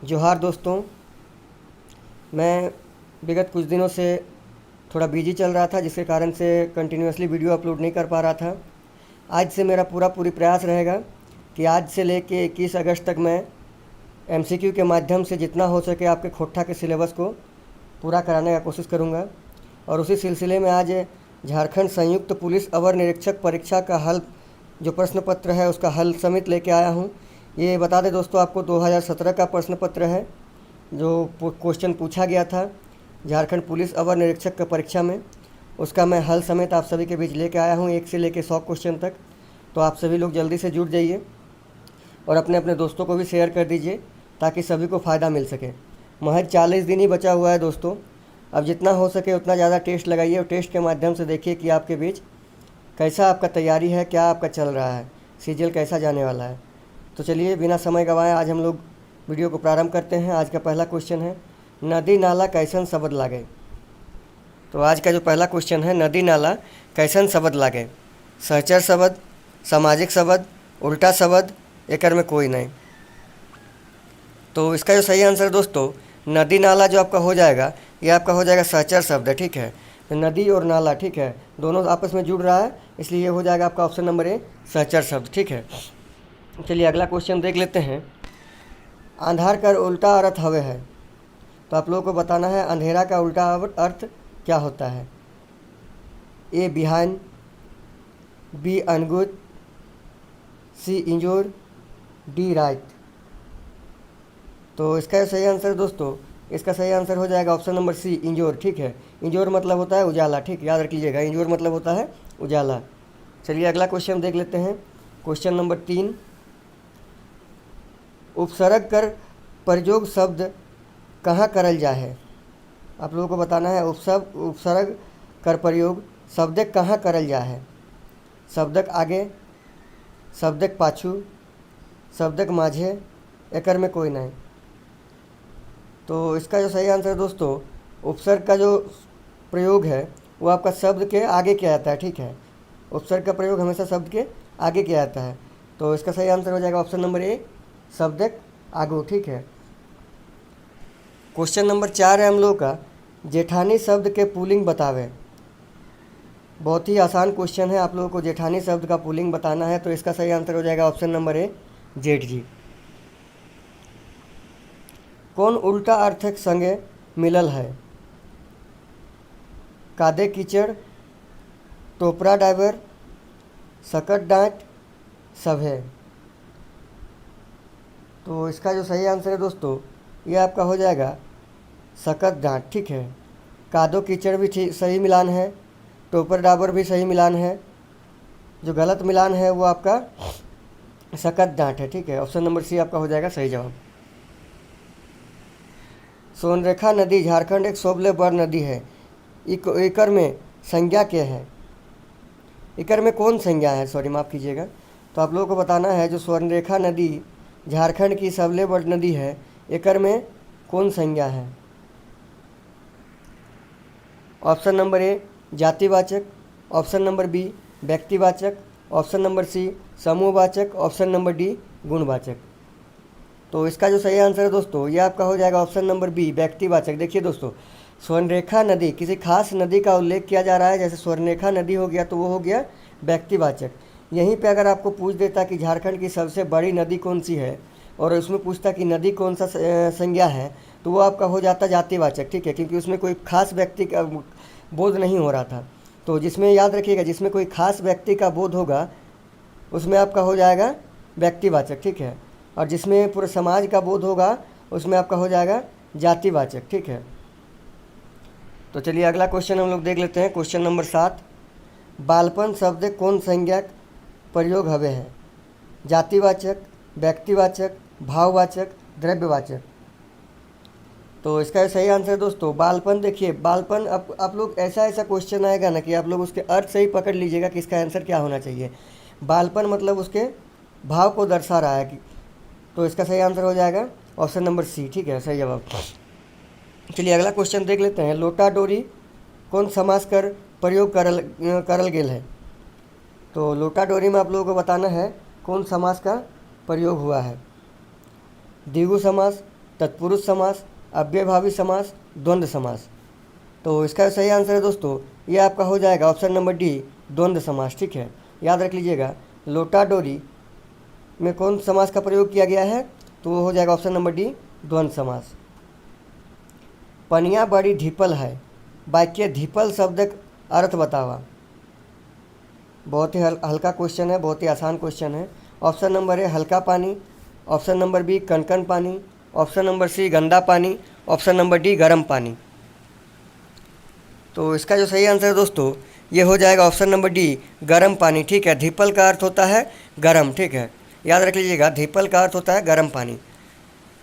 जोहार दोस्तों। मैं विगत कुछ दिनों से थोड़ा बिजी चल रहा था, जिसके कारण से कंटिन्यूअसली वीडियो अपलोड नहीं कर पा रहा था। आज से मेरा पूरी प्रयास रहेगा कि आज से लेके 21 अगस्त तक मैं एमसीक्यू के माध्यम से जितना हो सके आपके खोट्ठा के सिलेबस को पूरा कराने का कोशिश करूँगा। और उसी सिलसिले में आज झारखंड संयुक्त पुलिस अवर निरीक्षक परीक्षा का हल, जो प्रश्न पत्र है उसका हल समेत लेके आया हूँ। ये बता दें दोस्तों, आपको 2017 का प्रश्न पत्र है जो क्वेश्चन पूछा गया था झारखंड पुलिस अवर निरीक्षक का परीक्षा में, उसका मैं हल समेत आप सभी के बीच लेके आया हूँ, 1 से लेके 100 क्वेश्चन तक। तो आप सभी लोग जल्दी से जुट जाइए और अपने अपने दोस्तों को भी शेयर कर दीजिए ताकि सभी को फ़ायदा मिल सके। महज 40 दिन ही बचा हुआ है दोस्तों। अब जितना हो सके उतना ज़्यादा टेस्ट लगाइए और टेस्ट के माध्यम से देखिए कि आपके बीच कैसा आपका तैयारी है, क्या आपका चल रहा है, सीजीएल कैसा जाने वाला है। तो चलिए बिना समय गंवाए आज हम लोग वीडियो को प्रारंभ करते हैं। आज का पहला क्वेश्चन है, नदी नाला कैसन शब्द लागे। तो आज का जो पहला क्वेश्चन है, नदी नाला कैसन शब्द लागे। सहचर शब्द, सामाजिक शब्द, उल्टा शब्द, एकर में कोई नहीं। तो इसका जो सही आंसर दोस्तों, नदी नाला जो आपका हो जाएगा, ये आपका हो जाएगा सहचर शब्द है। ठीक है, नदी और नाला, ठीक है, दोनों आपस में जुड़ रहा है, इसलिए ये हो जाएगा आपका ऑप्शन नंबर ए, सहचर शब्द। ठीक है, चलिए अगला क्वेश्चन देख लेते हैं। अंधार का उल्टा अर्थ हवे है। तो आप लोगों को बताना है अंधेरा का उल्टा अर्थ क्या होता है। ए बिहाइंड, बी अनगुड, सी इंजोर, डी राइट। तो इसका सही आंसर दोस्तों, इसका सही आंसर हो जाएगा ऑप्शन नंबर सी, इंजोर। ठीक है, इंजोर मतलब होता है उजाला। ठीक, याद रख लीजिएगा, इंजोर मतलब होता है उजाला। चलिए अगला क्वेश्चन देख लेते हैं। क्वेश्चन नंबर 3, उपसर्ग कर प्रयोग शब्द कहाँ करल जा है। आप लोगों को बताना है उपसर्ग कर प्रयोग शब्दक कहाँ करल जा है। शब्दक आगे, शब्दक पाछू, शब्दक माझे, एकर में कोई नहीं। तो इसका जो सही आंसर है दोस्तों, उपसर्ग का जो प्रयोग है वो आपका शब्द के आगे किया जाता है। ठीक है, उपसर्ग का प्रयोग हमेशा शब्द के आगे किया जाता है। तो इसका सही आंसर हो जाएगा ऑप्शन नंबर ए, शब्दक आगू। ठीक है, क्वेश्चन नंबर 4 है हम लोग का, जेठानी शब्द के पुल्लिंग बतावे। बहुत ही आसान क्वेश्चन है, आप लोगों को जेठानी शब्द का पुल्लिंग बताना है। तो इसका सही आंसर हो जाएगा ऑप्शन नंबर ए, जेठ जी। कौन उल्टा अर्थक संगे मिलल है। कादे कीचड़, टोपरा ड्राइवर, सकट डांट, सभे। तो इसका जो सही आंसर है दोस्तों, ये आपका हो जाएगा सकत डांट। ठीक है, कादो कीचड़ भी ठीक सही मिलान है, टोपर डाबर भी सही मिलान है। जो गलत मिलान है वो आपका सकत डांट है। ठीक है, ऑप्शन नंबर सी आपका हो जाएगा सही जवाब। सोनरेखा नदी झारखंड एक सबले बड़ नदी है, एकर में संज्ञा क्या है। एकर में कौन संज्ञा है, सॉरी माफ़ कीजिएगा। तो आप लोगों को बताना है जो स्वर्णरेखा नदी झारखंड की सबले बड़ नदी है, एकर में कौन संज्ञा है। ऑप्शन नंबर ए जातिवाचक, ऑप्शन नंबर बी व्यक्तिवाचक, ऑप्शन नंबर सी समूहवाचक, ऑप्शन नंबर डी गुणवाचक। तो इसका जो सही आंसर है दोस्तों, ये आपका हो जाएगा ऑप्शन नंबर बी, व्यक्तिवाचक। देखिए दोस्तों, स्वर्णरेखा नदी किसी खास नदी का उल्लेख किया जा रहा है, जैसे स्वर्णरेखा नदी हो गया तो वो हो गया व्यक्तिवाचक। यहीं पे अगर आपको पूछ देता कि झारखंड की सबसे बड़ी नदी कौन सी है और उसमें पूछता कि नदी कौन सा संज्ञा है, तो वो आपका हो जाता जातिवाचक। ठीक है, क्योंकि उसमें कोई खास व्यक्ति का बोध नहीं हो रहा था। तो जिसमें याद रखिएगा, जिसमें कोई खास व्यक्ति का बोध होगा उसमें आपका हो जाएगा व्यक्तिवाचक। ठीक है, और जिसमें पूरे समाज का बोध होगा उसमें आपका हो जाएगा जातिवाचक। ठीक है, तो चलिए अगला क्वेश्चन हम लोग देख लेते हैं। क्वेश्चन नंबर 7, बालपन शब्द कौन संज्ञक प्रयोग हवे है। जातिवाचक, व्यक्तिवाचक, भाववाचक, द्रव्यवाचक। तो इसका सही आंसर है दोस्तों बालपन। देखिए बालपन, आप लोग ऐसा क्वेश्चन आएगा ना कि आप लोग उसके अर्थ से ही पकड़ लीजिएगा कि इसका आंसर क्या होना चाहिए। बालपन मतलब उसके भाव को दर्शा रहा है कि, तो इसका सही आंसर हो जाएगा ऑप्शन नंबर सी। ठीक है, सही जवाब। चलिए अगला क्वेश्चन देख लेते हैं। लोटा डोरी कौन समास कर प्रयोग करल गेल है। तो लोटा डोरी में आप लोगों को बताना है कौन समास का प्रयोग हुआ है। द्विगु समास, तत्पुरुष समास, अव्ययभावी समास, द्वंद्व समास। तो इसका सही आंसर है दोस्तों, ये आपका हो जाएगा ऑप्शन नंबर डी, द्वंद्व समास। ठीक है, याद रख लीजिएगा। लोटा डोरी में कौन समास का प्रयोग किया गया है, तो वो हो जाएगा ऑप्शन नंबर डी, द्वंद्व समास। पनिया बड़ी ढीपल है, वाक्य ढीपल शब्द का अर्थ बतावा। बहुत ही हल्का क्वेश्चन है, बहुत ही आसान क्वेश्चन है। ऑप्शन नंबर ए हल्का पानी, ऑप्शन नंबर बी कनकन पानी, ऑप्शन नंबर सी गंदा पानी, ऑप्शन नंबर डी गर्म पानी। तो इसका जो सही आंसर है दोस्तों, ये हो जाएगा ऑप्शन नंबर डी, गर्म पानी। ठीक है, ढीपल का अर्थ होता है गर्म। ठीक है, याद रख लीजिएगा, ढीपल का अर्थ होता है गर्म पानी।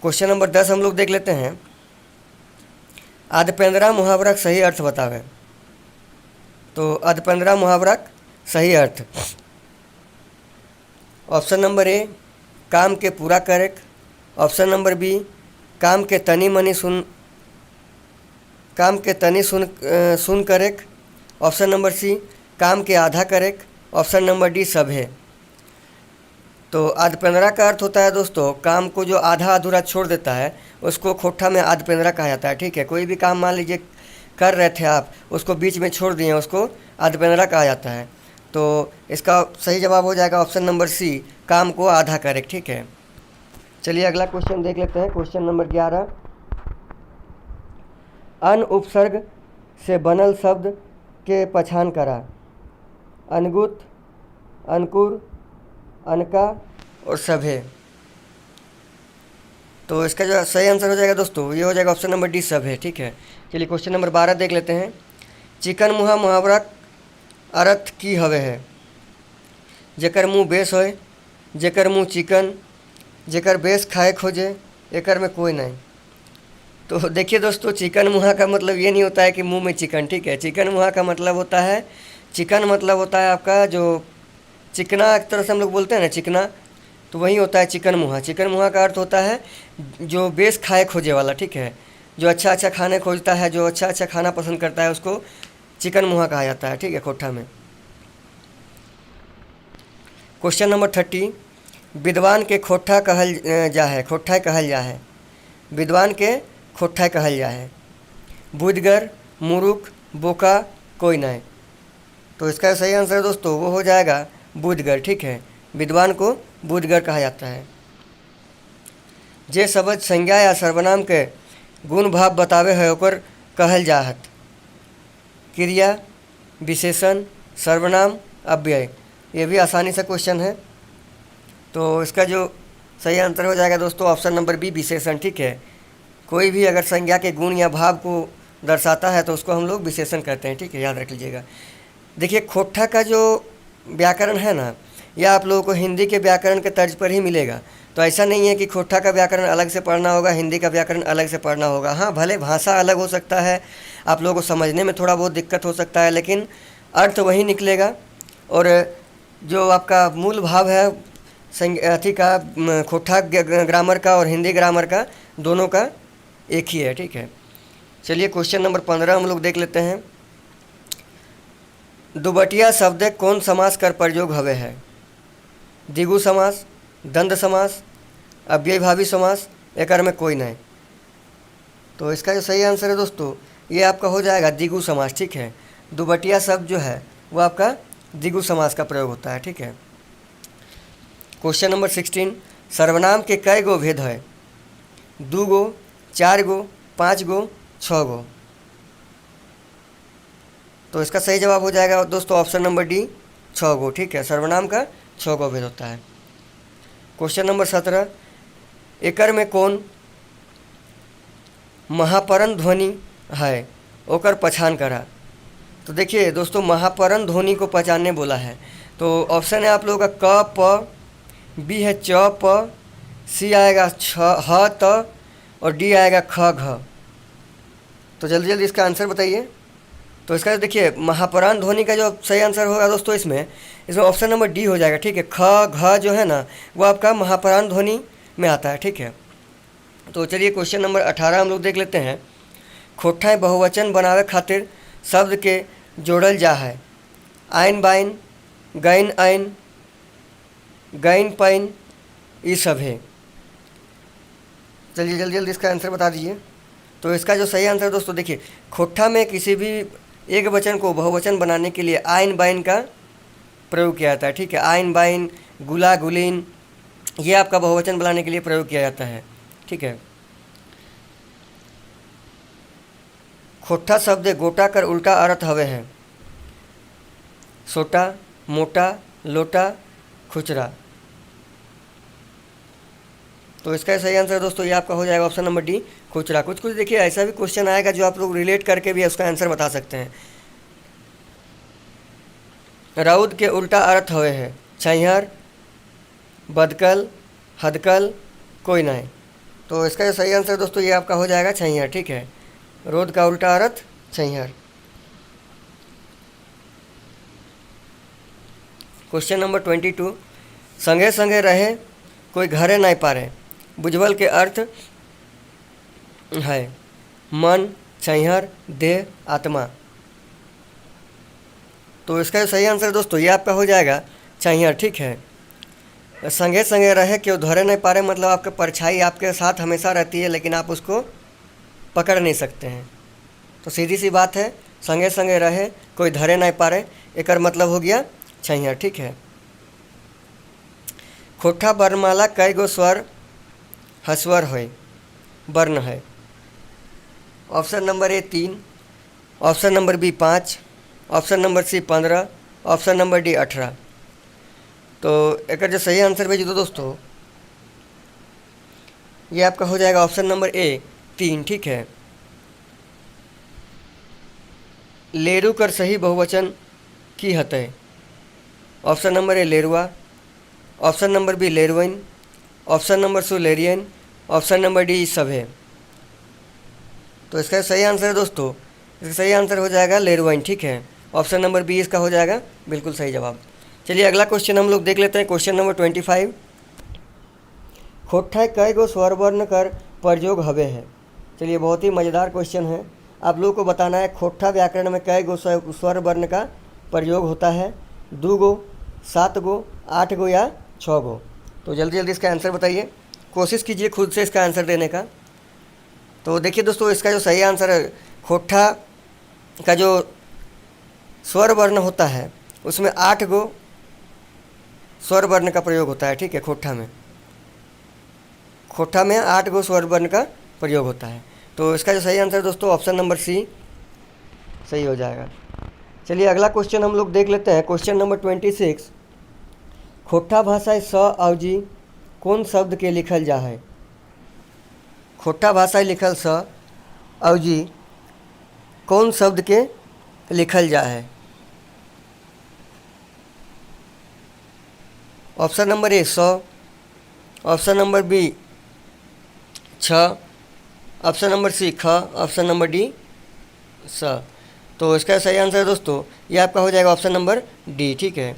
क्वेश्चन नंबर 10 हम लोग देख लेते हैं। अधपेंद्रा मुहावरा का सही अर्थ बतावे। तो अधपेंद्रा मुहावरा का सही अर्थ, ऑप्शन नंबर ए काम के पूरा करेक, ऑप्शन नंबर बी काम के तनी सुन करेक, ऑप्शन नंबर सी काम के आधा करेक, ऑप्शन नंबर डी सब है। तो अधपेंद्रा का अर्थ होता है दोस्तों, काम को जो आधा अधूरा छोड़ देता है उसको खोट्ठा में अधपेंद्रा कहा जाता है। ठीक है, कोई भी काम मान लीजिए कर रहे थे आप, उसको बीच में छोड़ दिए, उसको अधपेंद्रा कहा जाता है। तो इसका सही जवाब हो जाएगा ऑप्शन नंबर सी, काम को आधा करेक। ठीक है, चलिए अगला क्वेश्चन देख लेते हैं। क्वेश्चन नंबर 11, अन उपसर्ग से बनल शब्द के पहचान करा। अनगुत, अनकुर, अनका और सभे। तो इसका जो सही आंसर हो जाएगा दोस्तों, ये हो जाएगा ऑप्शन नंबर डी, सभे। ठीक है, चलिए क्वेश्चन नंबर 12 देख लेते हैं। चिकन मुहा मुहावरा अर्थ की हवे है। जेकर मुँह बेस होए, जेकर मुँह चिकन, जेकर बेस खाए खोजे, एकर में कोई नहीं। तो देखिए दोस्तों, चिकन मुहा का मतलब ये नहीं होता है कि मुंह में चिकन। ठीक है, चिकन मुहा का मतलब होता है, चिकन मतलब होता है आपका जो चिकना, एक तरह से हम लोग बोलते हैं ना चिकना, तो वही होता है चिकन मुहा। चिकन मुहा का अर्थ होता है जो बेस खाए खोजे वाला। ठीक है, जो अच्छा अच्छा खाने खोजता है, जो अच्छा अच्छा खाना पसंद करता है, उसको चिकन मुहा कहा जाता है। ठीक है, खोट्ठा में। क्वेश्चन नंबर 30, विद्वान के खोट्ठा कहल जा है, खोट्ठा कहल जा है। विद्वान के खोट्ठा कहल जा है। बुद्धगर, मूर्ख, बोका, कोई नहीं। तो इसका सही आंसर है दोस्तों, वो हो जाएगा बुद्धगर। ठीक है, विद्वान को बुद्धगर कहा जाता है। जे शब्द संज्ञा या सर्वनाम के गुण भाव बतावे है ओकर कहल जाहत। क्रिया, विशेषण, सर्वनाम, अव्यय। ये भी आसानी से क्वेश्चन है। तो इसका जो सही आंसर हो जाएगा दोस्तों, ऑप्शन नंबर बी, विशेषण। ठीक है, कोई भी अगर संज्ञा के गुण या भाव को दर्शाता है तो उसको हम लोग विशेषण कहते हैं। ठीक है, याद रख लीजिएगा। देखिए, खोट्ठा का जो व्याकरण है ना, यह आप लोगों को हिंदी के व्याकरण के तर्ज पर ही मिलेगा। तो ऐसा नहीं है कि खोट्ठा का व्याकरण अलग से पढ़ना होगा, हिंदी का व्याकरण अलग से पढ़ना होगा। हाँ, भले भाषा अलग हो सकता है, आप लोगों को समझने में थोड़ा बहुत दिक्कत हो सकता है, लेकिन अर्थ वही निकलेगा। और जो आपका मूल भाव है अथी का, खोट्ठा ग्रामर का और हिंदी ग्रामर का, दोनों का एक ही है। ठीक है, चलिए क्वेश्चन नंबर 15 हम लोग देख लेते हैं। दुबटिया शब्द कौन समास कर प्रयोग हवे है। द्विगु समास, द्वंद्व समास, अव्ययभावी समास, एकर में कोई नहीं। तो इसका जो सही आंसर है दोस्तों, ये आपका हो जाएगा द्विगु समास। ठीक है, दुबटिया शब्द जो है वो आपका द्विगु समास का प्रयोग होता है। ठीक है, क्वेश्चन नंबर 16, सर्वनाम के कई गो भेद है। 2 गो, 4 गो, 5 गो, 6 गो। तो इसका सही जवाब हो जाएगा दोस्तों ऑप्शन नंबर डी, 6 गो। ठीक है, सर्वनाम का 6 गो भेद होता है। क्वेश्चन नंबर 17, एकर में कौन महापरन ध्वनि है ओकर पहचान करा। तो देखिए दोस्तों, महापरन ध्वनि को पहचानने बोला है। तो ऑप्शन है आप लोगों का क, प, बी है च, प, सी आएगा छ, ह, त, और डी आएगा ख, घ। तो जल्दी जल्दी इसका आंसर बताइए। तो इसका देखिए, महापरान ध्वनि का जो सही आंसर होगा दोस्तों, इसमें ऑप्शन नंबर डी हो जाएगा। ठीक है, ख, घ जो है ना, वो आपका महापरान ध्वनि में आता है। ठीक है, तो चलिए क्वेश्चन नंबर 18 हम लोग देख लेते हैं। खोट्ठा बहुवचन बनावे खातिर शब्द के जोड़ल जा है। आइन बाइन, गैन आइन, गैन पैन, ये सब है। चलिए जल्दी जल्दी इसका आंसर बता दीजिए। तो इसका जो सही आंसर दोस्तों देखिए, खोट्ठा में किसी भी एक वचन को बहुवचन बनाने के लिए आइन बाइन का प्रयोग किया जाता है। ठीक है, आइन बाइन, गुला गुलीन, ये आपका बहुवचन बनाने के लिए प्रयोग किया जाता है। ठीक है, खोट्ठा शब्द गोटा कर उल्टा अर्थ हवे है छोटा, मोटा, लोटा, खुचरा। तो इसका सही आंसर दोस्तों ये आपका हो जाएगा ऑप्शन नंबर डी, खुचरा। कुछ कुछ देखिए ऐसा भी क्वेश्चन आएगा जो आप लोग रिलेट करके भी उसका आंसर बता सकते हैं। रउद के उल्टा अर्थ हुए है छैहर, बदकल, हदकल, कोई नहीं। तो इसका जो सही आंसर दोस्तों ये आपका हो जाएगा छैहर। ठीक है, रोद का उल्टा अर्थ छैहर। क्वेश्चन नंबर 22, संगे संगे रहे कोई घरे नहीं पारे, बुझवल के अर्थ है मन, छैहर, देह, आत्मा। तो इसका जो सही आंसर दोस्तों ये आपका हो जाएगा छैहर। ठीक है, संगे संगे रहे क्यों धरे नहीं पा रहे, मतलब आपका परछाई आपके साथ हमेशा रहती है लेकिन आप उसको पकड़ नहीं सकते हैं। तो सीधी सी बात है, संगे संगे रहे कोई धरे नहीं पा रहे, एक मतलब हो गया छैहर। ठीक है, खोट्ठा वर्णमाला कई गो स्वर हस्वर है वर्ण है। ऑप्शन नंबर ए 3, option number B 5, option number सी 15, ऑप्शन नंबर डी 18। तो एक जो सही आंसर भेजी दो दोस्तों ये आपका हो जाएगा ऑप्शन नंबर ए 3। ठीक है, लेरु कर सही बहुवचन की हते। ऑप्शन नंबर ए लेरुआ, ऑप्शन नंबर बी लेरुइन, ऑप्शन नंबर सी लेरियन, ऑप्शन नंबर डी सभे। तो इसका सही आंसर है दोस्तों, इसका सही आंसर हो जाएगा लेरुइन। ठीक है, ऑप्शन नंबर बी इसका हो जाएगा बिल्कुल सही जवाब। चलिए अगला क्वेश्चन हम लोग देख लेते हैं। क्वेश्चन नंबर 25, खोट्ठा कई गो स्वर वर्ण कर प्रयोग हवे है। चलिए बहुत ही मज़ेदार क्वेश्चन है। आप लोगों को बताना है खोट्ठा व्याकरण में कई गो स्वर वर्ण का प्रयोग होता है, 2 गो, 7 गो, 8 गो या 6 गो। तो जल्दी जल्दी इसका आंसर बताइए, कोशिश कीजिए खुद से इसका आंसर देने का। तो देखिए दोस्तों इसका जो सही आंसर है, खोट्ठा का जो स्वर वर्ण होता है उसमें 8 गो स्वर वर्ण का प्रयोग होता है। ठीक है, खोट्ठा में 8 गो स्वर वर्ण का प्रयोग होता है। तो इसका जो सही आंसर दोस्तों ऑप्शन नंबर सी सही हो जाएगा। चलिए अगला क्वेश्चन हम लोग देख लेते हैं। क्वेश्चन नंबर 26, खोट्ठा भाषा स अवजी कौन शब्द के लिखल जा है। खोट्ठा भाषा लिखल स अवजी कौन शब्द के लिखल जा है। ऑप्शन नंबर ए 100, option number B 6, option number सी ख, ऑप्शन नंबर डी स। तो इसका सही आंसर है दोस्तों ये आपका हो जाएगा ऑप्शन नंबर डी। ठीक है,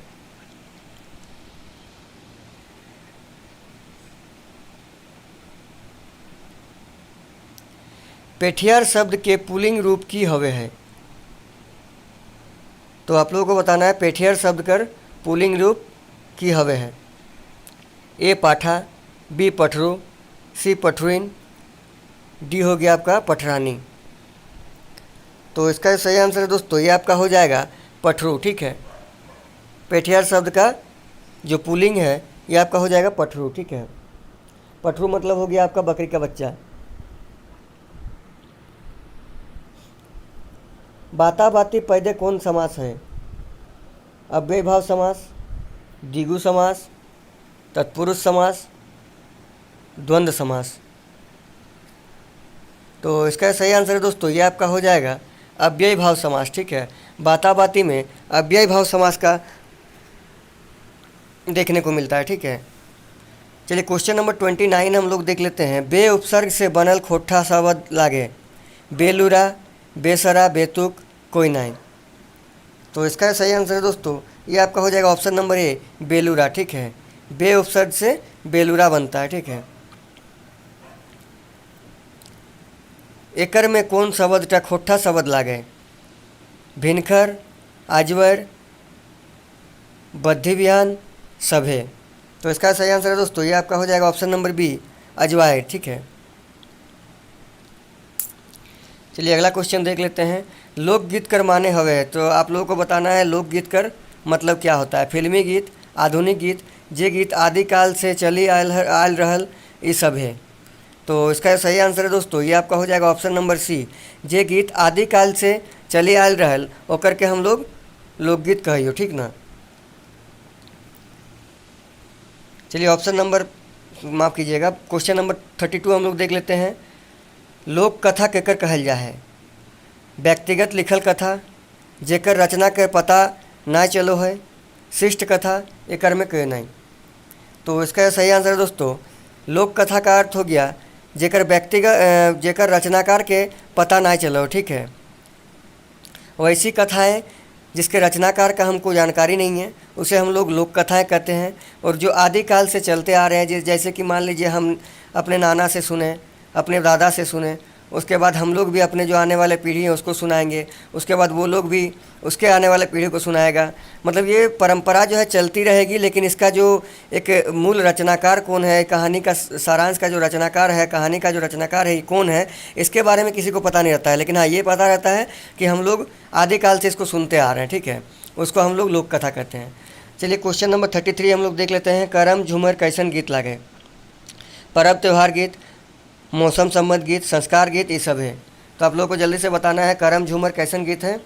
पेठियार शब्द के पुल्लिंग रूप की हवे है। तो आप लोगों को बताना है पेठियार शब्द कर पुल्लिंग रूप की हवे है। ए पाठा, बी पठरू, सी पठरुइन, डी हो गया आपका पठरानी। तो इसका सही आंसर है दोस्तों ये आपका हो जाएगा पठरू। ठीक है, पेठियार शब्द का जो पुल्लिंग है ये आपका हो जाएगा पठरू। ठीक है, पठरू मतलब हो गया आपका बकरी का बच्चा। बाता बाती पैदे कौन समास है। अव्यय भाव समास, द्विगु समास, तत्पुरुष समास, द्वंद्व समास। तो इसका सही आंसर है दोस्तों ये आपका हो जाएगा अव्यय भाव समास। ठीक है, बाता बाती में अव्यय भाव समास का देखने को मिलता है। ठीक है, चलिए क्वेश्चन नंबर 29 हम लोग देख लेते हैं। बे उपसर्ग से बनल खोट्ठा शब्द लागे, बेलूरा, बेसरा, बेतुक, कोई नहीं। तो इसका सही आंसर है दोस्तों ये आपका हो जाएगा ऑप्शन नंबर ए बेलूरा। ठीक है, बे उपसर्ग से बेलूरा बनता है। ठीक है, एकर में कौन शब्द टा खोट्ठा शब्द लागे, भिनखर, आजवर, बद्धिविहान, सभे। तो इसका सही आंसर है दोस्तों ये आपका हो जाएगा ऑप्शन नंबर बी अजवायर। ठीक है, चलिए अगला क्वेश्चन देख लेते हैं। लोकगीत कर माने हवे, तो आप लोगों को बताना है लोकगीत कर मतलब क्या होता है। फिल्मी गीत, आधुनिक गीत, जे गीत आदिकाल से चली आयल रहल, ये सब है। तो इसका सही आंसर है दोस्तों, ये आपका हो जाएगा ऑप्शन नंबर सी। जे गीत आदिकाल से चली आयल रहल ओकर के हम लोग लोकगीत कहियो, ठीक ना। चलिए ऑप्शन नंबर माफ़ कीजिएगा, क्वेश्चन नंबर 32 हम लोग देख लेते हैं। लोक कथा केकर कहल जा है। व्यक्तिगत लिखल कथा जेकर रचना के पता ना चलो है, शिष्ट कथा एकर में कोई नहीं। तो इसका सही आंसर है दोस्तों, लोक कथा का अर्थ हो गया जेकर रचनाकार के पता ना चलो, ठीक है। वैसी कथाएं जिसके रचनाकार का हमको जानकारी नहीं है उसे हम लोग लोक कथाएँ कहते हैं। और जो आदिकाल से चलते आ रहे हैं, जैसे कि मान लीजिए हम अपने नाना से सुने, अपने दादा से सुने, उसके बाद हम लोग भी अपने जो आने वाले पीढ़ी है उसको सुनाएंगे, उसके बाद वो लोग भी उसके आने वाले पीढ़ी को सुनाएगा। मतलब ये परंपरा जो है चलती रहेगी, लेकिन इसका जो एक मूल रचनाकार कौन है, कहानी का सारांश का जो रचनाकार है, कहानी का जो रचनाकार है कौन है, इसके बारे में किसी को पता नहीं रहता है। लेकिन हाँ, ये पता रहता है कि हम लोग आदिकाल से इसको सुनते आ रहे हैं, ठीक है। उसको हम लोग लोक कथा कहते हैं। चलिए क्वेश्चन नंबर 33 हम लोग देख लेते हैं। करम झूमर कैसन गीत लागे। पर्व त्यौहार गीत, मौसम संबंध गीत, संस्कार गीत, ये सब है। तो आप लोगों को जल्दी से बताना है करम झूमर कैसन गीत है।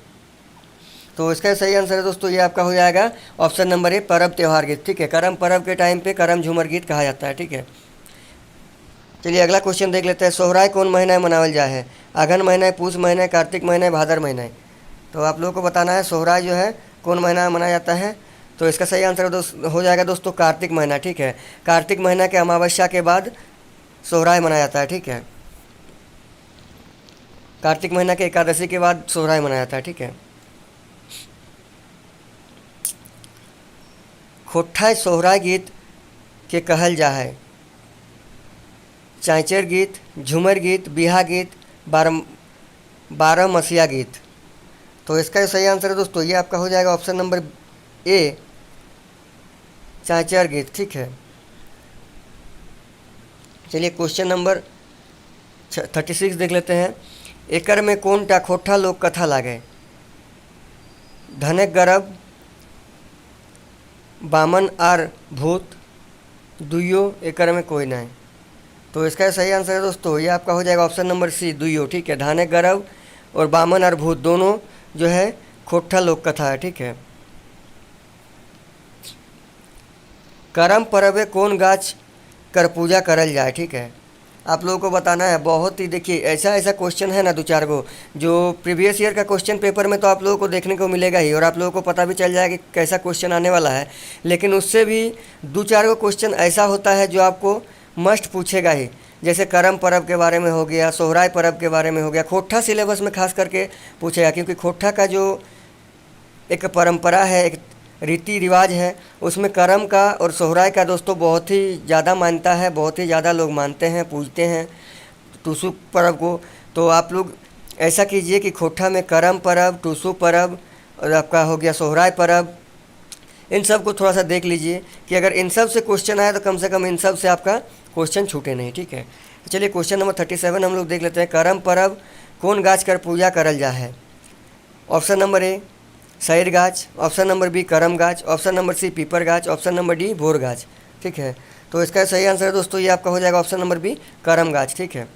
तो इसका सही आंसर है दोस्तों, ये आपका हो जाएगा ऑप्शन नंबर ए, पर्व त्यौहार गीत, ठीक है। करम पर्व के टाइम पे करम झूमर गीत कहा जाता है, ठीक है। चलिए अगला क्वेश्चन देख लेते हैं। सोहराय कौन महीना में मनावल जा है। अगहन महीना है, पूस महीना है, कार्तिक महीना है, भादर महीना है। तो आप लोगों को बताना है सोहराय जो है कौन महीना में मनाया जाता है। तो इसका सही आंसर हो जाएगा दोस्तों कार्तिक महीना, ठीक है। कार्तिक महीना के अमावस्या के बाद सोहराय मनाया जाता है, ठीक है। कार्तिक महीना के एकादशी के बाद सोहराय मनाया जाता है, ठीक है। खोट्ठा सोहराय गीत के कहल जा है। चाँचर गीत, झूमर गीत, बिहा गीत, बारह मसिया गीत। तो इसका सही आंसर है दोस्तों, ये आपका हो जाएगा ऑप्शन नंबर ए, चाँचर गीत, ठीक है। चलिए क्वेश्चन नंबर 36 देख लेते हैं। एकर में कौन टा खोट्ठा लोक कथा लागे। धनक गरब, बामन आर भूत, दुइयो एकर में कोई नहीं। तो इसका सही आंसर है दोस्तों, ये आपका हो जाएगा ऑप्शन नंबर सी, दुइयो, ठीक है। धानक गरब और बामन और भूत दोनों जो है खोट्ठा लोक कथा है, ठीक है। करम परवे कौन गाछ कर पूजा करल जाए, ठीक है। आप लोगों को बताना है। बहुत ही देखिए ऐसा क्वेश्चन है ना, 2-4 गो जो प्रीवियस ईयर का क्वेश्चन पेपर में तो आप लोगों को देखने को मिलेगा ही, और आप लोगों को पता भी चल जाएगा कि कैसा क्वेश्चन आने वाला है। लेकिन उससे भी 2-4 गो क्वेश्चन ऐसा होता है जो आपको मस्ट पूछेगा ही। जैसे करम पर्व के बारे में हो गया, सोहराय पर्व के बारे में हो गया। खोट्ठा सिलेबस में खास करके पूछेगा, क्योंकि खोट्ठा का जो एक परंपरा है, एक रीति रिवाज है, उसमें करम का और सोहराय का दोस्तों बहुत ही ज़्यादा मान्यता है, बहुत ही ज़्यादा लोग मानते हैं, पूजते हैं टूसू पर्व को। तो आप लोग ऐसा कीजिए कि खोट्ठा में करम पर्व, टूसू पर्व और आपका हो गया सोहराय पर्व, इन सब को थोड़ा सा देख लीजिए कि अगर इन सब से क्वेश्चन आए तो कम से कम इन सब से आपका क्वेश्चन छूटे नहीं, ठीक है। तो चलिए क्वेश्चन नंबर 37 हम लोग देख लेते हैं। करम पर्व कौन गाछ कर पूजा करल जा है। ऑप्शन नंबर ए सैर गाछ, ऑप्शन नंबर बी करम गाछ, ऑप्शन नंबर सी पीपर गाछ, ऑप्शन नंबर डी भोर गाछ, ठीक है। तो इसका सही आंसर है दोस्तों, ये आपका हो जाएगा ऑप्शन नंबर बी करम गाछ, ठीक है।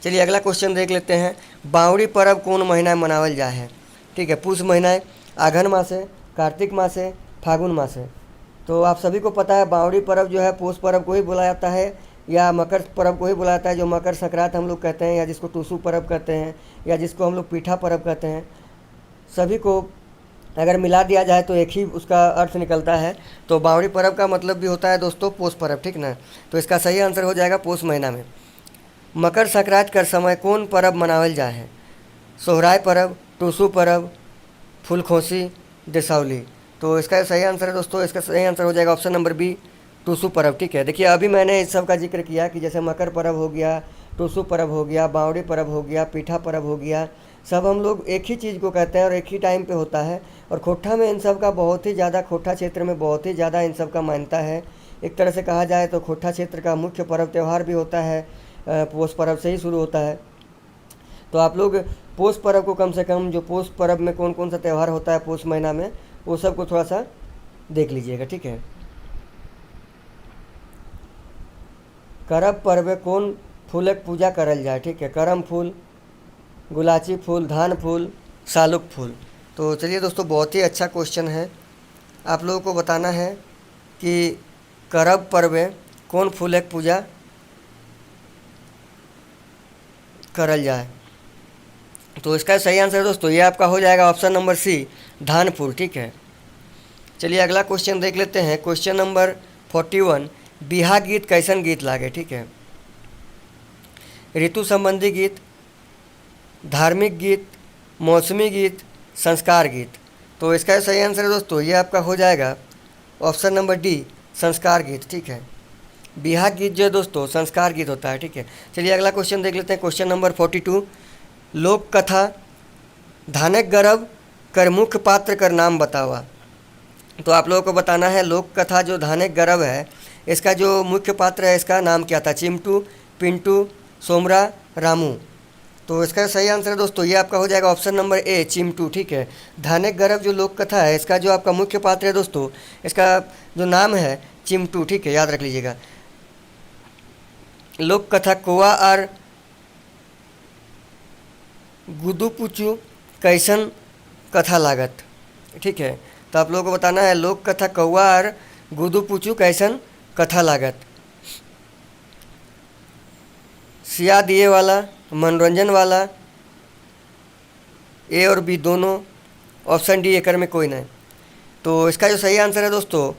चलिए अगला क्वेश्चन देख लेते हैं। बावड़ी पर्व कौन महीना में मनावल जा है, ठीक है। पूस महीना है, आघन मास है, कार्तिक मास है, फागुन मास है। तो आप सभी को पता है बावड़ी पर्व जो है पौष पर्व को ही बोला जाता है, या मकर पर्व को ही बोला जाता है, जो मकर संक्रांत हम लोग कहते हैं, या जिसको टूसू पर्व कहते हैं, या जिसको हम लोग पीठा पर्व कहते हैं। सभी को अगर मिला दिया जाए तो एक ही उसका अर्थ निकलता है। तो बावड़ी पर्व का मतलब भी होता है दोस्तों पौष पर्व, ठीक ना। तो इसका सही आंसर हो जाएगा पौष महीना में। मकर संक्रांति कर समय कौन पर्व मनावल जा है। सोहराय पर्व, टूसू पर्व, फूलखोसी, दीपावली। तो इसका सही आंसर है दोस्तों, इसका सही आंसर हो जाएगा ऑप्शन नंबर बी टूसू पर्व, ठीक है। देखिए अभी मैंने इस सब का जिक्र किया कि जैसे मकर पर्व हो गया, टूसू पर्व हो गया, बावड़ी पर्व हो गया, पीठा पर्व हो गया, सब हम लोग एक ही चीज़ को कहते हैं और एक ही टाइम पे होता है। और खोट्ठा में इन सब का बहुत ही ज़्यादा, खोट्ठा क्षेत्र में बहुत ही ज़्यादा इन सब का मान्यता है। एक तरह से कहा जाए तो खोट्ठा क्षेत्र का मुख्य पर्व त्यौहार भी होता है, पौष पर्व से ही शुरू होता है। तो आप लोग पोष पर्व को कम से कम, जो पोष पर्व में कौन कौन सा त्यौहार होता है पोष महीना में, वो सब को थोड़ा सा देख लीजिएगा, ठीक है। करम पर्व कौन फूलक पूजा करल जाए, ठीक है। करम फूल, गुलाची फूल, धान फूल, सालुक फूल। तो चलिए दोस्तों, बहुत ही अच्छा क्वेश्चन है। आप लोगों को बताना है कि करम पर्व में कौन फूलक पूजा करल जाए। तो इसका सही आंसर दोस्तों ये आपका हो जाएगा ऑप्शन नंबर सी, धान फूल, ठीक है। चलिए अगला क्वेश्चन देख लेते हैं। क्वेश्चन नंबर 41, बिहा गीत कैसन गीत लागे, ठीक है। ऋतु संबंधी गीत, धार्मिक गीत, मौसमी गीत, संस्कार गीत। तो इसका सही आंसर है दोस्तों ये आपका हो जाएगा ऑप्शन नंबर डी, संस्कार गीत, ठीक है। बिहा गीत जो है दोस्तों संस्कार गीत होता है, ठीक है। चलिए अगला क्वेश्चन देख लेते हैं। क्वेश्चन नंबर 42, लोक कथा धानक गर्भ कर मुख्य पात्र कर नाम बतावा। तो आप लोगों को बताना है लोक कथा जो धानक गर्भ है, इसका जो मुख्य पात्र है इसका नाम क्या था। चिमटू, पिंटू, सोमरा, रामू। तो इसका सही आंसर है दोस्तों ये आपका हो जाएगा ऑप्शन नंबर ए, चिमटू, ठीक है। धानक गर्भ जो लोक कथा है इसका जो आपका मुख्य पात्र है दोस्तों, इसका जो नाम है चिमटू, ठीक है, याद रख लीजिएगा। लोक कथा कौआ और गुदुपुचू कैसन कथा लागत, ठीक है। तो आप लोगों को बताना है लोक कथा कौआ और गुदुपुचू कैसन कथा लागत। सिया दिए वाला, मनोरंजन वाला, ए और बी दोनों, ऑप्शन डी एकर में कोई नहीं। तो इसका जो सही आंसर है दोस्तों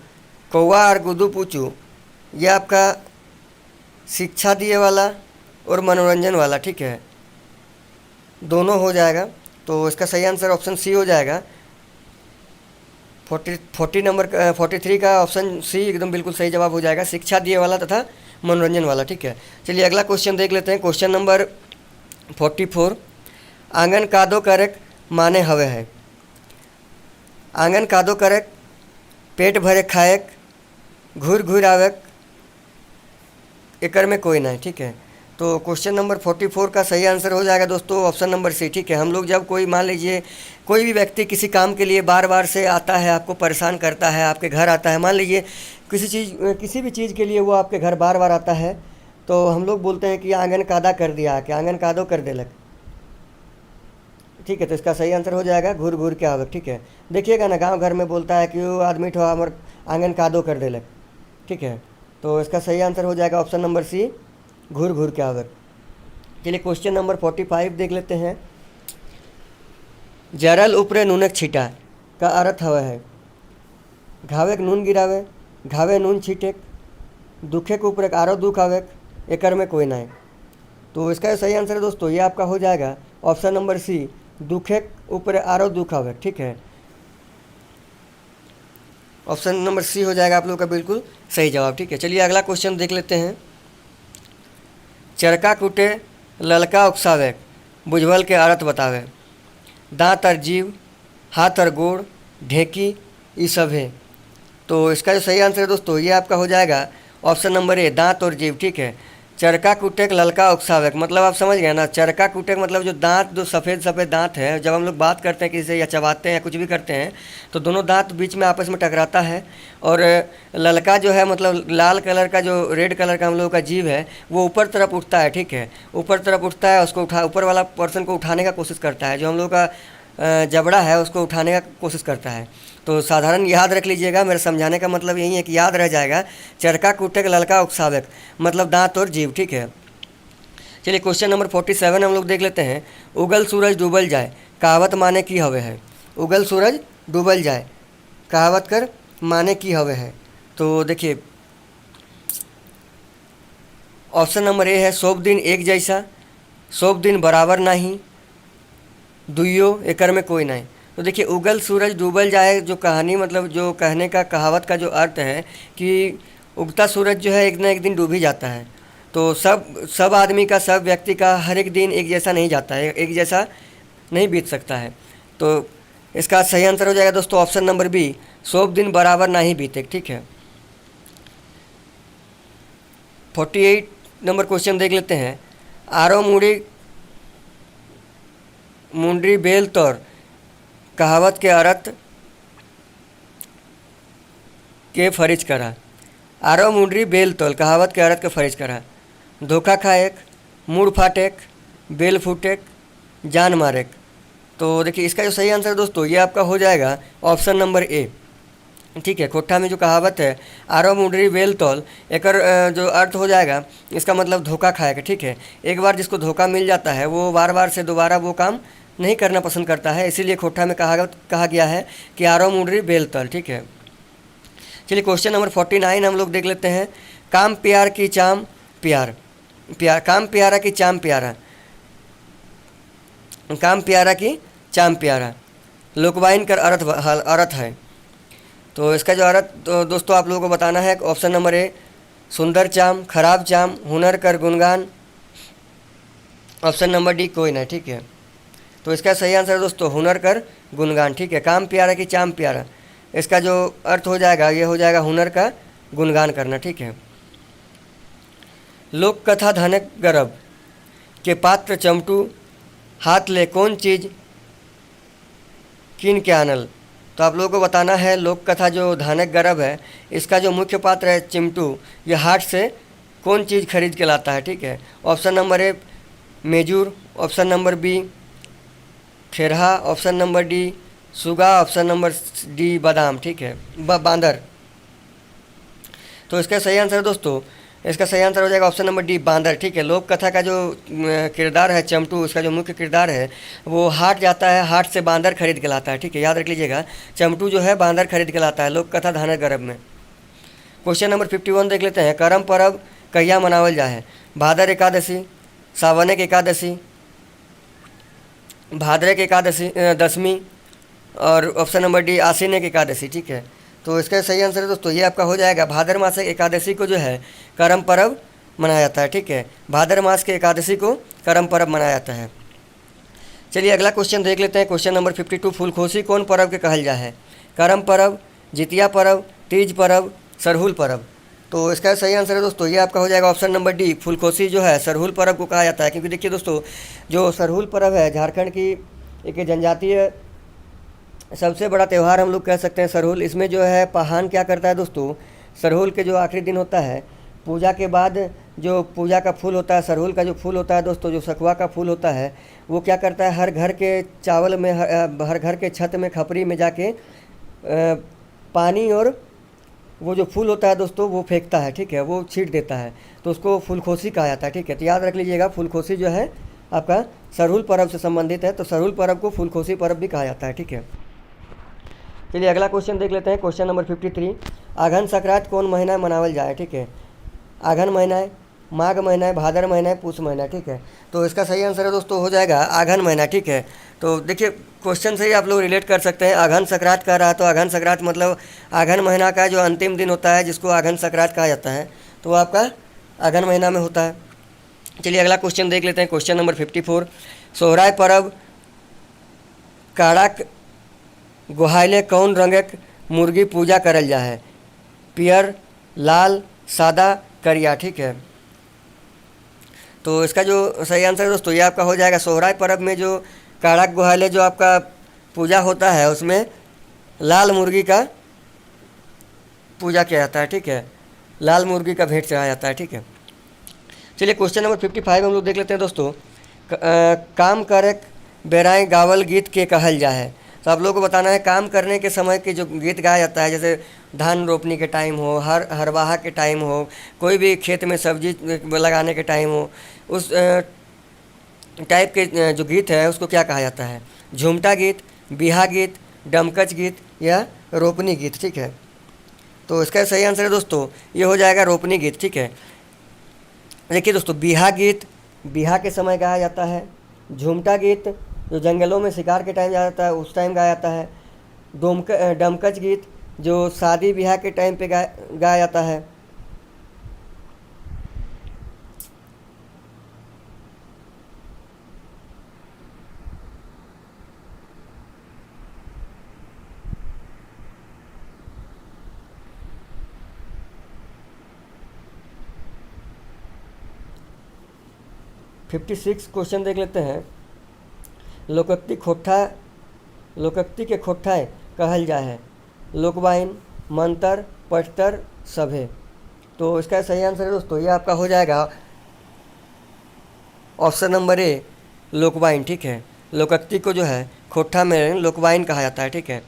कौआ और गुदुपुचू, ये आपका शिक्षा दिए वाला और मनोरंजन वाला, ठीक है, दोनों हो जाएगा। तो इसका सही आंसर ऑप्शन सी हो जाएगा। 43 का ऑप्शन सी एकदम बिल्कुल सही जवाब हो जाएगा, शिक्षा दिए वाला तथा मनोरंजन वाला, ठीक है। चलिए अगला क्वेश्चन देख लेते हैं। क्वेश्चन नंबर 44, आंगन कादो करक माने हवे है। आंगन कादो करक, पेट भरे खाएक, घूर घूर आवक, एकर में कोई नहीं, ठीक है। तो क्वेश्चन नंबर 44 का सही आंसर हो जाएगा दोस्तों ऑप्शन नंबर सी, ठीक है। हम लोग जब कोई, मान लीजिए कोई भी व्यक्ति किसी काम के लिए बार बार से आता है, आपको परेशान करता है, आपके घर आता है, मान लीजिए किसी भी चीज़ के लिए वो आपके घर बार बार आता है, तो हम लोग बोलते हैं कि आंगन कादा कर दिया, कि आंगन कादो कर देलक, ठीक है। तो इसका सही आंसर हो जाएगा घूर घूर के आवक, ठीक है। देखिएगा ना गांव घर में बोलता है कि वो आदमी ठो हमर आंगन कादो कर देलक, ठीक है। तो इसका सही आंसर हो जाएगा ऑप्शन नंबर सी, घूर घूर के आवक। चलिए क्वेश्चन नंबर 45 देख लेते हैं। जरल ऊपरे नूनक छीटा का अर्थ हवा है घावे के नून गिरावे, घावे नून छीटे, दुखे के ऊपर आरो दुख आवे, एकर में कोई नहीं। तो इसका सही आंसर है दोस्तों ये आपका हो जाएगा ऑप्शन नंबर सी, दुखे के ऊपर आरो दुख आवे, ठीक है। ऑप्शन नंबर सी हो जाएगा आप लोगों का बिल्कुल सही जवाब, ठीक है। चलिए अगला क्वेश्चन देख लेते हैं। चरका कूटे ललका उकसावे, बुझवल के अर्थ बतावे। दांत और जीव, हाथ और गोड़, ढेकी, ये सब है। तो इसका जो सही आंसर है दोस्तों ये आपका हो जाएगा ऑप्शन नंबर ए, दांत और जीव, ठीक है। चरका कूटेक ललका उकसावेक, मतलब आप समझ गए ना। चरका कूटेक मतलब जो दांत, जो सफ़ेद सफ़ेद दांत है, जब हम लोग बात करते हैं किसी से या चबाते हैं या कुछ भी करते हैं तो दोनों दांत बीच में आपस में टकराता है। और ललका जो है मतलब लाल कलर का, जो रेड कलर का हम लोगों का जीव है वो ऊपर तरफ उठता है, ठीक है। ऊपर तरफ उठता है, उसको ऊपर वाला पर्सन को उठाने का कोशिश करता है, जो हम लोग का जबड़ा है उसको उठाने का कोशिश करता है। तो साधारण याद रख लीजिएगा, मेरे समझाने का मतलब यही है कि याद रह जाएगा। चरका कूटेक ललका उकसावेक मतलब दांत और जीव, ठीक है। चलिए क्वेश्चन नंबर 47 हम लोग देख लेते हैं। उगल सूरज डूबल जाए कहावत माने की हवे है। उगल सूरज डूबल जाए कहावत कर माने की हवे है। तो देखिए ऑप्शन नंबर ए है, सब दिन एक जैसा, सब दिन बराबर नहीं, दुइयो, एकर में कोई नहीं। तो देखिए उगल सूरज डूबल जाए जो कहानी, मतलब जो कहने का कहावत का जो अर्थ है कि उगता सूरज जो है एक ना एक दिन डूब ही जाता है। तो सब आदमी का, सब व्यक्ति का हर एक दिन एक जैसा नहीं जाता है, एक जैसा नहीं बीत सकता है। तो इसका सही आंसर हो जाएगा दोस्तों ऑप्शन नंबर बी, सब दिन बराबर नहीं बीते, ठीक है। 48 नंबर क्वेश्चन देख लेते हैं। आरो मुड़ी मुंडरी बेल तौर कहावत के अर्थ के फरिज करा। आरो मुंडरी बेल तौल कहावत के अर्थ के फरिज करा। धोखा खाएक, मूड फाटेक, बेल फूटेक, जान मारेक। तो देखिए इसका जो सही आंसर दोस्तों ये आपका हो जाएगा ऑप्शन नंबर ए। ठीक है, खोट्ठा में जो कहावत है आरो मुंडरी बेल तौल, एकर जो अर्थ हो जाएगा इसका मतलब धोखा खाएगा। ठीक है, एक बार जिसको धोखा मिल जाता है वो बार बार से दोबारा वो काम नहीं करना पसंद करता है, इसीलिए खोट्ठा में कहा गया है कि आरो मुंडरी बेल तौल। ठीक है, चलिए क्वेश्चन नंबर 49 हम लोग देख लेते हैं। काम प्यार की चाम प्यार, काम प्यारा की चाम प्यारा, काम प्यारा की चाम प्यारा लोकवाइन का अर्थ है। तो इसका जो अर्थ तो दोस्तों आप लोगों को बताना है। ऑप्शन नंबर ए सुंदर चाम, खराब चाम, हुनर कर गुणगान, ऑप्शन नंबर डी कोई ना। ठीक है, तो इसका सही आंसर है दोस्तों हुनर कर गुणगान। ठीक है, काम प्यारा की चाम प्यारा, इसका जो अर्थ हो जाएगा ये हो जाएगा हुनर का गुणगान करना। ठीक है, लोक कथा धनक गरब के पात्र चमटू, हाथ ले कौन चीज़ किन के आनल। तो आप लोगों को बताना है लोक कथा जो धानक गरब है इसका जो मुख्य पात्र है चिमटू, ये हाट से कौन चीज़ खरीद के लाता है। ठीक है, ऑप्शन नंबर ए मेजूर, ऑप्शन नंबर बी खेरहा, ऑप्शन नंबर डी सुगा, ऑप्शन नंबर डी बादाम। ठीक है, बांदर। तो इसका सही आंसर दोस्तों इसका सही आंसर हो जाएगा ऑप्शन नंबर डी बांदर। ठीक है, लोक कथा का जो किरदार है चमटू, उसका जो मुख्य किरदार है वो हाट जाता है, हाट से बांदर खरीद के लाता है। ठीक है, याद रख लीजिएगा चमटू जो है बांदर खरीद के लाता है लोक कथा धानक गरब में। क्वेश्चन नंबर 51 देख लेते हैं। करम परब कहिया मनावल जा है। भादर एकादशी, सावनक एकादशी, भाद्रक एकादशी दशमी, और ऑप्शन नंबर डी आश्विन एकादशी। ठीक है, तो इसका सही आंसर है दोस्तों ये आपका हो जाएगा भाद्र मास एकादशी को जो है करम पर्व मनाया जाता है। ठीक है, भाद्र मास के एकादशी को करम पर्व मनाया जाता है। चलिए अगला क्वेश्चन देख लेते हैं। क्वेश्चन नंबर 52 फूलखोसी कौन पर्व के कहल जा है। करम पर्व, जितिया पर्व, तीज पर्व, सरहुल पर्व। तो इसका सही आंसर है दोस्तों ये आपका हो जाएगा ऑप्शन नंबर डी फूलखोसी जो है सरहुल पर्व को कहा जाता है। क्योंकि देखिए दोस्तों जो सरहुल पर्व है झारखंड की एक जनजातीय सबसे बड़ा त्यौहार हम लोग कह सकते हैं सरहुल। इसमें जो है पहान क्या करता है दोस्तों, सरहुल के जो आखिरी दिन होता है पूजा के बाद जो पूजा का फूल होता है, सरहुल का जो फूल होता है दोस्तों, जो सखुआ का फूल होता है, वो क्या करता है हर घर के चावल में, हर घर के छत में, खपरी में जाके पानी और वो जो फूल होता है दोस्तों वो फेंकता है। ठीक है, वो छींट देता है, तो उसको फूलखोसी कहा जाता है। ठीक है, तो याद रख लीजिएगा फूलखोसी जो है आपका सरहुल पर्व से संबंधित है, तो सरहुल पर्व को फूलखोसी पर्व भी कहा जाता है। ठीक है, चलिए अगला क्वेश्चन देख लेते हैं। क्वेश्चन नंबर 53 आघन संक्रांत कौन महीना मनावल जाए। ठीक है, आघन महीना है, माघ महीना है, भादर महीना है, पूस महीना। ठीक है, तो इसका सही आंसर है दोस्तों हो जाएगा आघन महीना। ठीक है, तो देखिए क्वेश्चन से ही आप लोग रिलेट कर सकते हैं। आघन संक्रांत कह रहा है तो आघन संक्रांत मतलब आघन महीना का जो अंतिम दिन होता है जिसको आघन संक्रांत कहा जाता है, तो वो आपका आघन महीना में होता है। चलिए अगला क्वेश्चन देख लेते हैं। क्वेश्चन नंबर 54 सोहराय पर्व काड़ाक गोहाइले कौन रंगक मुर्गी पूजा करल जा है। पियर, लाल, सादा, करिया। ठीक है, तो इसका जो सही आंसर है दोस्तों ये आपका हो जाएगा सोहराय पर्व में जो काड़ाक गोहाइले जो आपका पूजा होता है उसमें लाल मुर्गी का पूजा किया जाता है। ठीक है, लाल मुर्गी का भेंट चढ़ाया जाता है। ठीक है, चलिए क्वेश्चन नंबर 55 हम लोग देख लेते हैं दोस्तों। काम करक बेराए गावल गीत के कहल जा है। तो आप लोगों को बताना है काम करने के समय के जो गीत गाया जाता है, जैसे धान रोपने के टाइम हो, हरवाहा के टाइम हो, कोई भी खेत में सब्जी लगाने के टाइम हो, उस टाइप के जो गीत है उसको क्या कहा जाता है। झूमटा गीत, बिहा गीत, डमकच गीत या रोपनी गीत। ठीक है, तो इसका सही आंसर है दोस्तों ये हो जाएगा रोपनी गीत। ठीक है, देखिए दोस्तों बिहा गीत बिहा के समय गाया जाता है। झूमटा गीत जो जंगलों में शिकार के टाइम गाया जाता है उस टाइम गाया जाता है। डमकच गीत जो शादी ब्याह के टाइम पे गाया जाता है। फिफ्टी 56 क्वेश्चन देख लेते हैं। लोकोक्ति के खोट्ठाए कहल जा है। लोकवाइन, मंतर, पटतर, सभे। तो इसका सही आंसर है दोस्तों, ये आपका हो जाएगा ऑप्शन नंबर ए, लोकवाइन। ठीक है, लोकोक्ति को जो है खोट्ठा में लोकवाइन कहा जाता है। ठीक है।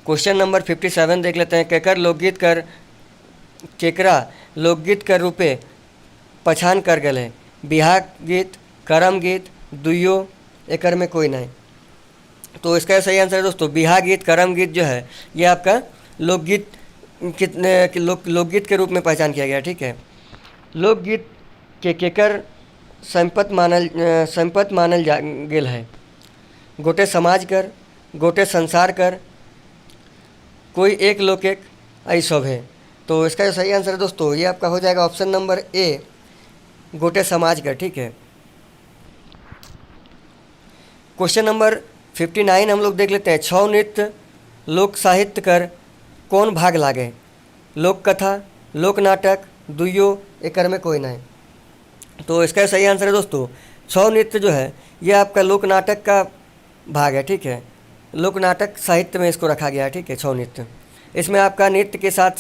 क्वेश्चन नंबर 57 देख लेते हैं। केकरा लोकगीत कर रूपे पछान कर गए। बिहार गीत, करम गीत, दुइयो, एकर में कोई नहीं। तो इसका सही आंसर है दोस्तों, बिहार गीत, करम गीत जो है ये आपका लोकगीत लोकगीत के रूप में पहचान किया गया। ठीक है। लोकगीत के केकर संपत मानल गेल है। गोटे समाज कर, गोटे संसार कर, कोई एक लोक एक, ऐ सब है। तो इसका जो सही आंसर है दोस्तों, ये आपका हो जाएगा ऑप्शन नंबर ए, गोटे समाज कर। ठीक है। क्वेश्चन नंबर 59 हम लोग देख लेते हैं। छौ नृत्य लोक साहित्य कर कौन भाग लागे। लोक कथा, लोक नाटक, दुइयो, एकर में कोई नहीं। तो इसका सही आंसर है दोस्तों, छौ नृत्य जो है ये आपका लोक नाटक का भाग है। ठीक है। लोक नाटक साहित्य में इसको रखा गया है। ठीक है। छौ नृत्य, इसमें आपका नृत्य के साथ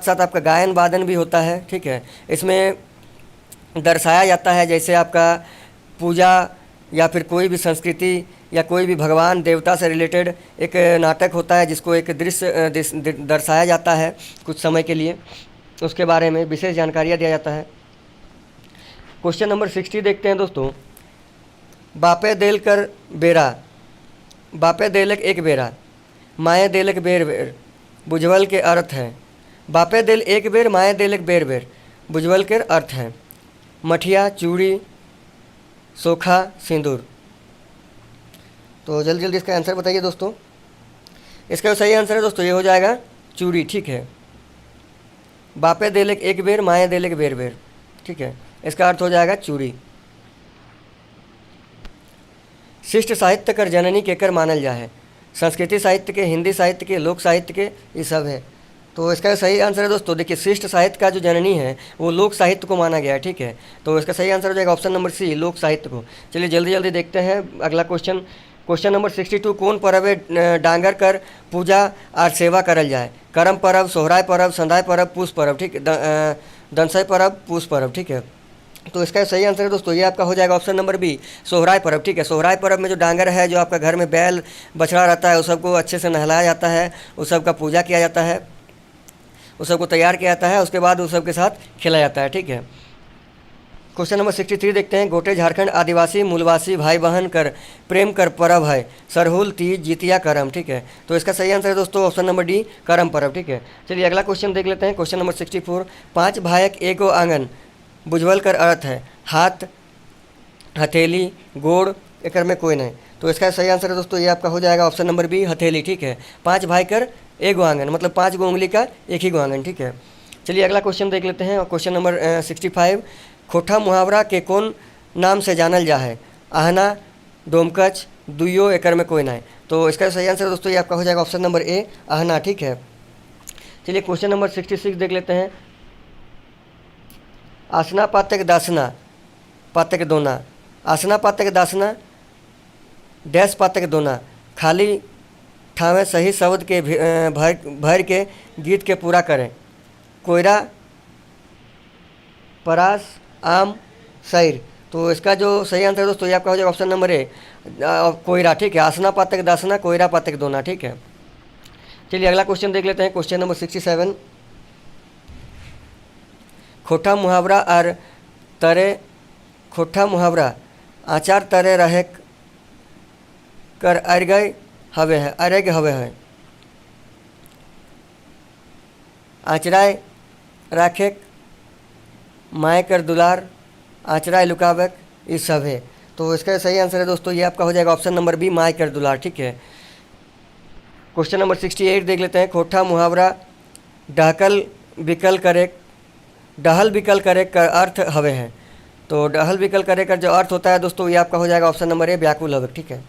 साथ आपका गायन वादन भी होता है। ठीक है। इसमें दर्शाया जाता है जैसे आपका पूजा या फिर कोई भी संस्कृति या कोई भी भगवान देवता से रिलेटेड एक नाटक होता है जिसको एक दृश्य दर्शाया जाता है कुछ समय के लिए, उसके बारे में विशेष जानकारियाँ दिया जाता है। क्वेश्चन नंबर 60 देखते हैं दोस्तों। बापे देलक एक बेरा, माए देलक बेर बेर, बुझवल के अर्थ है। बापे देल एक बेर, माए देलक बेर बेर, बुझवल के अर्थ है। मठिया, चूड़ी, सोखा, सिंदूर। तो जल्दी जल्दी इसका आंसर बताइए दोस्तों। इसका सही आंसर है दोस्तों, ये हो जाएगा चूड़ी। ठीक है। बापे देलक एक बेर, माए देलक बेर बेर। ठीक है। इसका अर्थ हो जाएगा चूड़ी। शिष्ट साहित्य कर जननी केकर मानल जा है। संस्कृति साहित्य के, हिंदी साहित्य के, लोक साहित्य के, ये सब है। तो इसका सही आंसर है दोस्तों, देखिए शिष्ट साहित्य का जो जननी है वो लोक साहित्य को माना गया है। ठीक है। तो इसका सही आंसर हो जाएगा ऑप्शन नंबर सी, लोक साहित्य को। चलिए जल्दी जल्दी देखते हैं अगला क्वेश्चन। Question number 62। कौन पर्व डांगर कर पूजा और सेवा करल जाए। करम पर्व, सोहराय पर्व, संधाय पर्व, पूस पर्व। ठीक है। दनसई पर्व, पूस पर्व। ठीक है। तो इसका सही आंसर है दोस्तों, ये आपका हो जाएगा ऑप्शन नंबर बी, सोहराय पर्व। ठीक है। सोहराय पर्व में जो डांगर है, जो आपका घर में बैल बछड़ा रहता है, उस सबको अच्छे से नहलाया जाता है, उस सब का पूजा किया जाता है, उस सबको तैयार किया जाता है, उसके बाद उस सब के साथ खेला जाता है। ठीक है। क्वेश्चन नंबर 63 देखते हैं। गोटे झारखंड आदिवासी मूलवासी भाई बहन कर प्रेम कर पर्व है। सरहुल, तीज, जितिया, करम। ठीक है। तो इसका सही आंसर है दोस्तों ऑप्शन नंबर डी, करम पर्व। ठीक है। चलिए अगला क्वेश्चन देख लेते हैं। Question number 64। पाँच भायक एगो आंगन, बुझवल कर अर्थ है। हाथ, हथेली, गोड़, एकर में कोई नहीं। तो इसका सही आंसर है दोस्तों, ये आपका हो जाएगा ऑप्शन नंबर बी, हथेली। ठीक है। पाँच भाई कर एगो आंगन, मतलब 5 गो उंगली का एक ही गो आंगन। ठीक है। चलिए अगला क्वेश्चन देख लेते हैं। Question number 65। खोठा मुहावरा के कौन नाम से जानल जा है। आहना, डोमकच, दुइयो, एकर में कोई नहीं। तो इसका सही आंसर दोस्तों, ये आपका हो जाएगा ऑप्शन नंबर ए, आहना। ठीक है। चलिए क्वेश्चन नंबर 66 देख लेते हैं। आसना पातक दासना पातक दोना। आसना पातक दासना डैश पातक दोना। खाली ठावे सही शब्द के भर के गीत के पूरा करें। कोयरा, परास, आम, शैर। तो इसका जो सही आंसर है दोस्तों, ये आपका हो जाएगा ऑप्शन नंबर ए, कोयरा। ठीक है। आसना पातक दासना, कोयरा पातक दोना। ठीक है। चलिए अगला क्वेश्चन देख लेते हैं। Question number 67। खोठा मुहावरा और तरे, खोठा मुहावरा आचार तरे रहे कर अर्घ्य हवे है। आचराय राखे, माए कर दुलार, आचराय लुकावक, ये सब है। तो इसका सही आंसर है दोस्तों, ये आपका हो जाएगा ऑप्शन नंबर बी, माए कर दुलार। ठीक है। क्वेश्चन नंबर 68 देख लेते हैं। खोठा मुहावरा डहल बिकल करे का अर्थ हवे है। तो डहल बिकल करे का जो अर्थ होता है दोस्तों, ये आपका हो जाएगा ऑप्शन नंबर ए, व्याकुल हवे। ठीक है।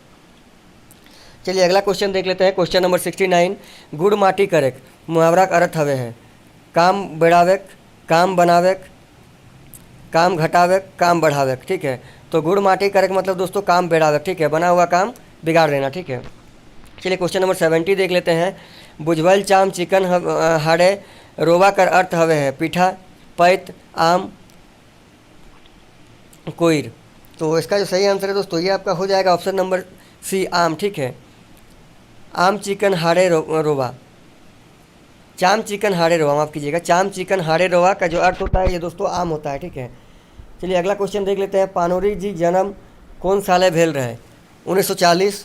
चलिए अगला क्वेश्चन देख लेते हैं। Question number 69। गुड़ माटी करे मुहावरा का अर्थ हवे है। काम बढ़ावेक, काम बनावेक, काम घटावे काम बढ़ावे, ठीक है। तो गुड़ माटी करे का मतलब दोस्तों काम बेड़ावे, ठीक है, बना हुआ काम बिगाड़ देना, ठीक है। चलिए क्वेश्चन नंबर 70 देख लेते हैं। बुझवल चाम चिकन हाड़े रोवा कर अर्थ हवे है पीठा पैत आम कोयर। तो इसका जो सही आंसर है दोस्तों ये आपका हो जाएगा ऑप्शन नंबर सी आम, ठीक है। आम चिकन हाड़े रोवा, चाम चिकन हाड़े रोवा, माफ़ कीजिएगा, चाम चिकन हाड़े रोवा का जो अर्थ होता है ये दोस्तों आम होता है, ठीक है। चलिए अगला क्वेश्चन देख लेते हैं। पानोरी जी जन्म कौन साले भेल रहे? 1940,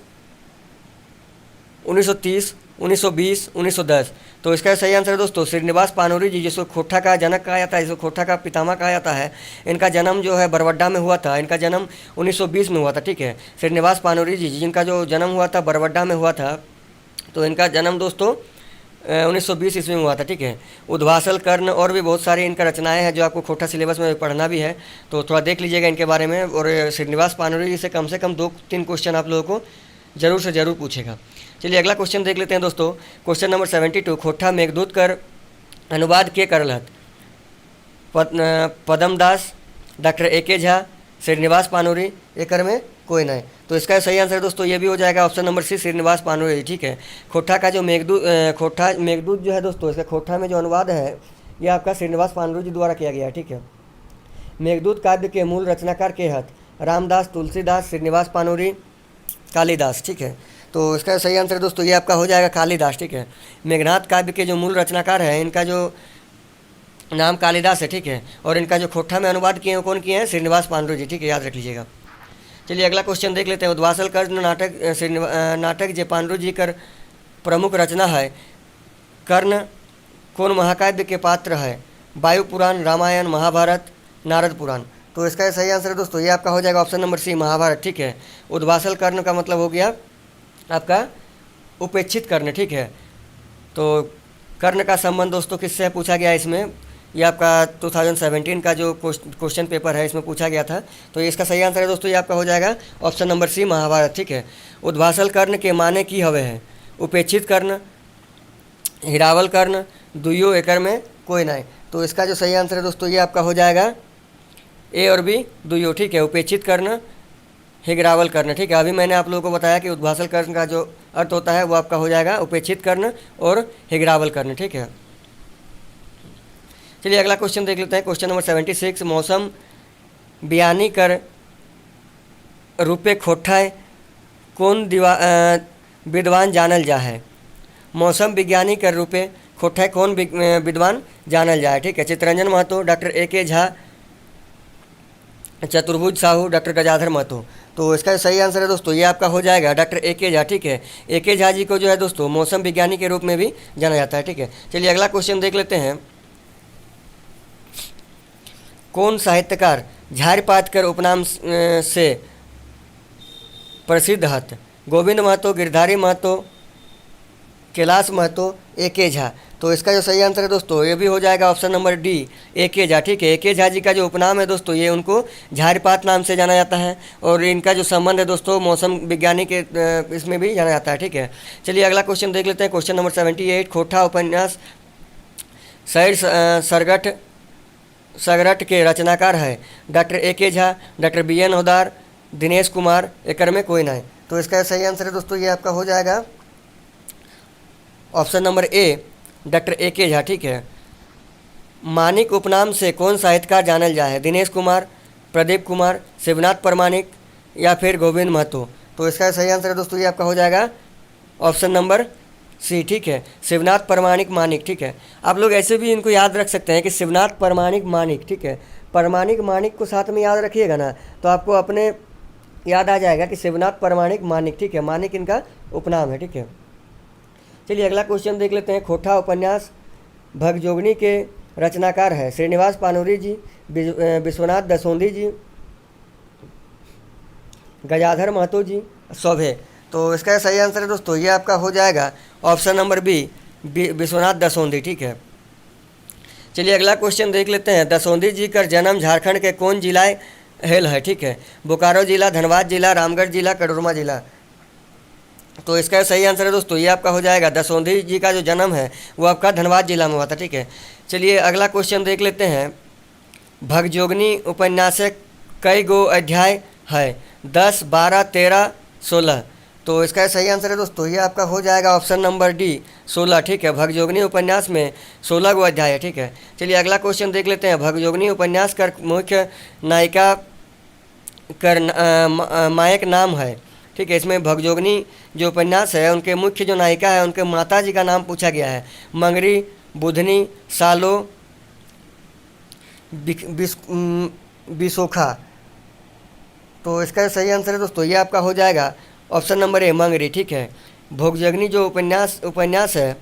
1930, 1920, 1910। तो इसका सही आंसर है दोस्तों श्रीनिवास पानोरी जी, जिसको खोटा का जनक कहा जाता है, जिसको खोटा का पितामह कहा जाता है। इनका जन्म जो है बरवड्डा में हुआ था। इनका जन्म 1920 में हुआ था, ठीक है। श्रीनिवास पानोरी जी जिनका जो जन्म हुआ था बरवड्डा में हुआ था, तो इनका जन्म दोस्तों 1920 ईस्वी में हुआ था, ठीक है। उद्वासल कर्ण और भी बहुत सारी इनका रचनाएं हैं जो आपको खोटा सिलेबस में पढ़ना भी है, तो थोड़ा देख लीजिएगा इनके बारे में। और श्रीनिवास पानोरी जी से कम 2-3 क्वेश्चन आप लोगों को ज़रूर से ज़रूर पूछेगा। चलिए अगला क्वेश्चन देख लेते हैं दोस्तों। क्वेश्चन नंबर 72 खोटा मेघदूत कर अनुवाद के करलत? पदम दास, डॉक्टर ए.के. झा, श्रीनिवास पानोरी, एकर में कोई नहीं। तो इसका सही आंसर दोस्तों ये भी हो जाएगा ऑप्शन नंबर सी श्रीनिवास पानोरी, ठीक है। खोटा का जो मेघदूत जो है दोस्तों, इसका खोटा में जो अनुवाद है ये आपका श्रीनिवास पानोरी जी द्वारा किया गया है, ठीक है। मेघदूत काव्य के मूल रचनाकार के हत? रामदास, तुलसीदास, श्रीनिवास पानोरी, कालिदास, ठीक है। तो इसका सही आंसर दोस्तों ये आपका हो जाएगा कालिदास, ठीक है। मेघनाथ काव्य के जो मूल रचनाकार है इनका जो नाम कालिदास है, ठीक है। और इनका जो खोटा में अनुवाद किए हैं कौन किए हैं? श्रीनिवास पानोरी जी, ठीक है, याद रख लीजिएगा। चलिए अगला क्वेश्चन देख लेते हैं। उद्वासल कर्ण नाटक जे पानोरी जी कर प्रमुख रचना है। कर्ण कौन महाकाव्य के पात्र है? वायु पुराण, रामायण, महाभारत, नारद पुराण। तो इसका सही आंसर है दोस्तों ये आपका हो जाएगा ऑप्शन नंबर सी महाभारत, ठीक है। उद्वासल कर्ण का मतलब हो गया आपका उपेक्षित कर्ण, ठीक है। तो कर्ण का संबंध दोस्तों किससे पूछा गया इसमें? ये आपका 2017 का जो क्वेश्चन पेपर है इसमें पूछा गया था। तो इसका सही आंसर है दोस्तों ये आपका हो जाएगा ऑप्शन नंबर सी महाभारत, ठीक है। उद्वासल कर्ण के माने की हवे है? उपेक्षित कर्ण, हिरावल कर्ण, दुइयो, एकर में कोई नहीं। तो इसका जो सही आंसर है दोस्तों ये आपका हो जाएगा ए और बी दुइयो, ठीक है। उपेक्षित कर्ण, हिगरावल कर्ण, ठीक है। अभी मैंने आप लोगों को बताया कि उद्वासल कर्ण का जो अर्थ होता है वो आपका हो जाएगा उपेक्षित कर्ण और हिगरावल कर्ण, ठीक है। चलिए अगला क्वेश्चन देख लेते हैं। क्वेश्चन नंबर 76 मौसम बयानी कर रूपे खोठाय कौन विद्वान जानल जा है? मौसम विज्ञानी कर रूपे खोठाय कौन विद्वान जानल जाए, ठीक है। Chittaranjan Mahato, doctor A K. Jha, Chaturbhuj Sahu, doctor Gajadhar Mahato. तो इसका सही आंसर है दोस्तों ये आपका हो जाएगा डॉक्टर ए.के. झा, ठीक है। ए.के. झा जी को जो है दोस्तों मौसम विज्ञानी के रूप में भी जाना जाता है, ठीक है। चलिए अगला क्वेश्चन देख लेते हैं। कौन साहित्यकार झाड़ पात कर उपनाम से प्रसिद्ध हत? गोविंद महतो, गिरधारी महतो, कैलाश महतो, ए.के. झा। तो इसका जो सही आंसर है दोस्तों ये भी हो जाएगा option number D A K. Jha, ठीक है। ए.के. झा जी का जो उपनाम है दोस्तों ये उनको झाड़पात नाम से जाना जाता है। और इनका जो संबंध है दोस्तों मौसम विज्ञानी के इसमें भी जाना जाता है, ठीक है। चलिए अगला क्वेश्चन देख लेते हैं। क्वेश्चन नंबर 78 खोटा उपन्यास शैर सगरट के रचनाकार है? Doctor A K. Jha, doctor B N. Hodar, Dinesh Kumar, एकर में कोई नहीं। तो इसका सही आंसर है दोस्तों ये आपका हो जाएगा ऑप्शन नंबर ए डॉक्टर ए.के. झा, ठीक है। मानिक उपनाम से कौन साहित्यकार जानल जाए? दिनेश कुमार, प्रदीप कुमार, शिवनाथ परमाणिक या फिर गोविंद महतो। तो इसका सही आंसर है दोस्तों ये आपका हो जाएगा ऑप्शन नंबर सी, ठीक है। शिवनाथ परमाणिक मानिक, ठीक है। आप लोग ऐसे भी इनको याद रख सकते हैं कि शिवनाथ परमाणिक मानिक, ठीक है। परमाणिक मानिक को साथ में याद रखिएगा ना तो आपको अपने याद आ जाएगा कि शिवनाथ परमाणिक मानिक, ठीक है। मानिक इनका उपनाम है, ठीक है। चलिए अगला क्वेश्चन देख लेते हैं। खोटा उपन्यास भगजोगनी के रचनाकार है? श्रीनिवास पानोरी जी, विश्वनाथ दसोंधी जी, गजाधर महतो जी, सौभे। तो इसका सही आंसर है दोस्तों ये आपका हो जाएगा ऑप्शन नंबर बी विश्वनाथ दसोंधी, ठीक है। चलिए अगला क्वेश्चन देख लेते हैं। दसोंधी जी का जन्म झारखंड के कौन जिलाए हेल है, ठीक है। बोकारो जिला, धनबाद जिला, रामगढ़ जिला, कड़ोरमा जिला। तो इसका सही आंसर है दोस्तों ये आपका हो जाएगा दसोंधी जी का जो जन्म है वो आपका धनबाद जिला में हुआ था, ठीक है। चलिए अगला क्वेश्चन देख लेते हैं। भगजोगनी उपन्यास से कई गो अध्याय है? 10, 12, 13, 16। तो इसका सही आंसर है दोस्तों, ये आपका हो जाएगा ऑप्शन नंबर डी 16। ठीक है, भगजोगनी उपन्यास में 16 गो अध्याय है। ठीक है, चलिए अगला क्वेश्चन देख लेते हैं। भगजोगनी उपन्यास का मुख्य नायिका मायक नाम है। ठीक है, इसमें भगजोगनी जो उपन्यास है उनके मुख्य जो नायिका है उनके माता जी का नाम पूछा गया है। मंगरी, बुधनी, सालो, बिसोखा। तो इसका सही आंसर है दोस्तों, ये आपका हो जाएगा ऑप्शन नंबर ए मंगरी। ठीक है, भगजोगनी जो उपन्यास है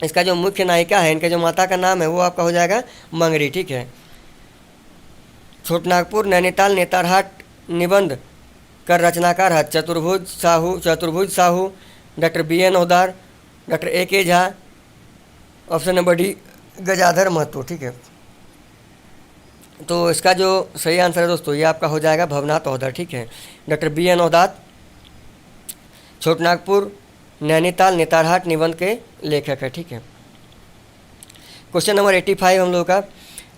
इसका जो मुख्य नायिका है, इनके जो माता का नाम है वो आपका हो जाएगा मंगरी। ठीक है, छोटनागपुर, नैनीताल, नेतारहाट निबंध कर रचनाकार है Chaturbhuj Sahu, doctor BN Odar, doctor AK Jha, option number D Gajadhar Mahato. ठीक है, तो इसका जो सही आंसर है दोस्तों, ये आपका हो जाएगा भवनाथ ओदार। ठीक है, डॉक्टर BN ओदार छोटनागपुर, नैनीताल, नेतारहाट निबंध के लेखक है। ठीक है, क्वेश्चन नंबर 85 हम लोग का।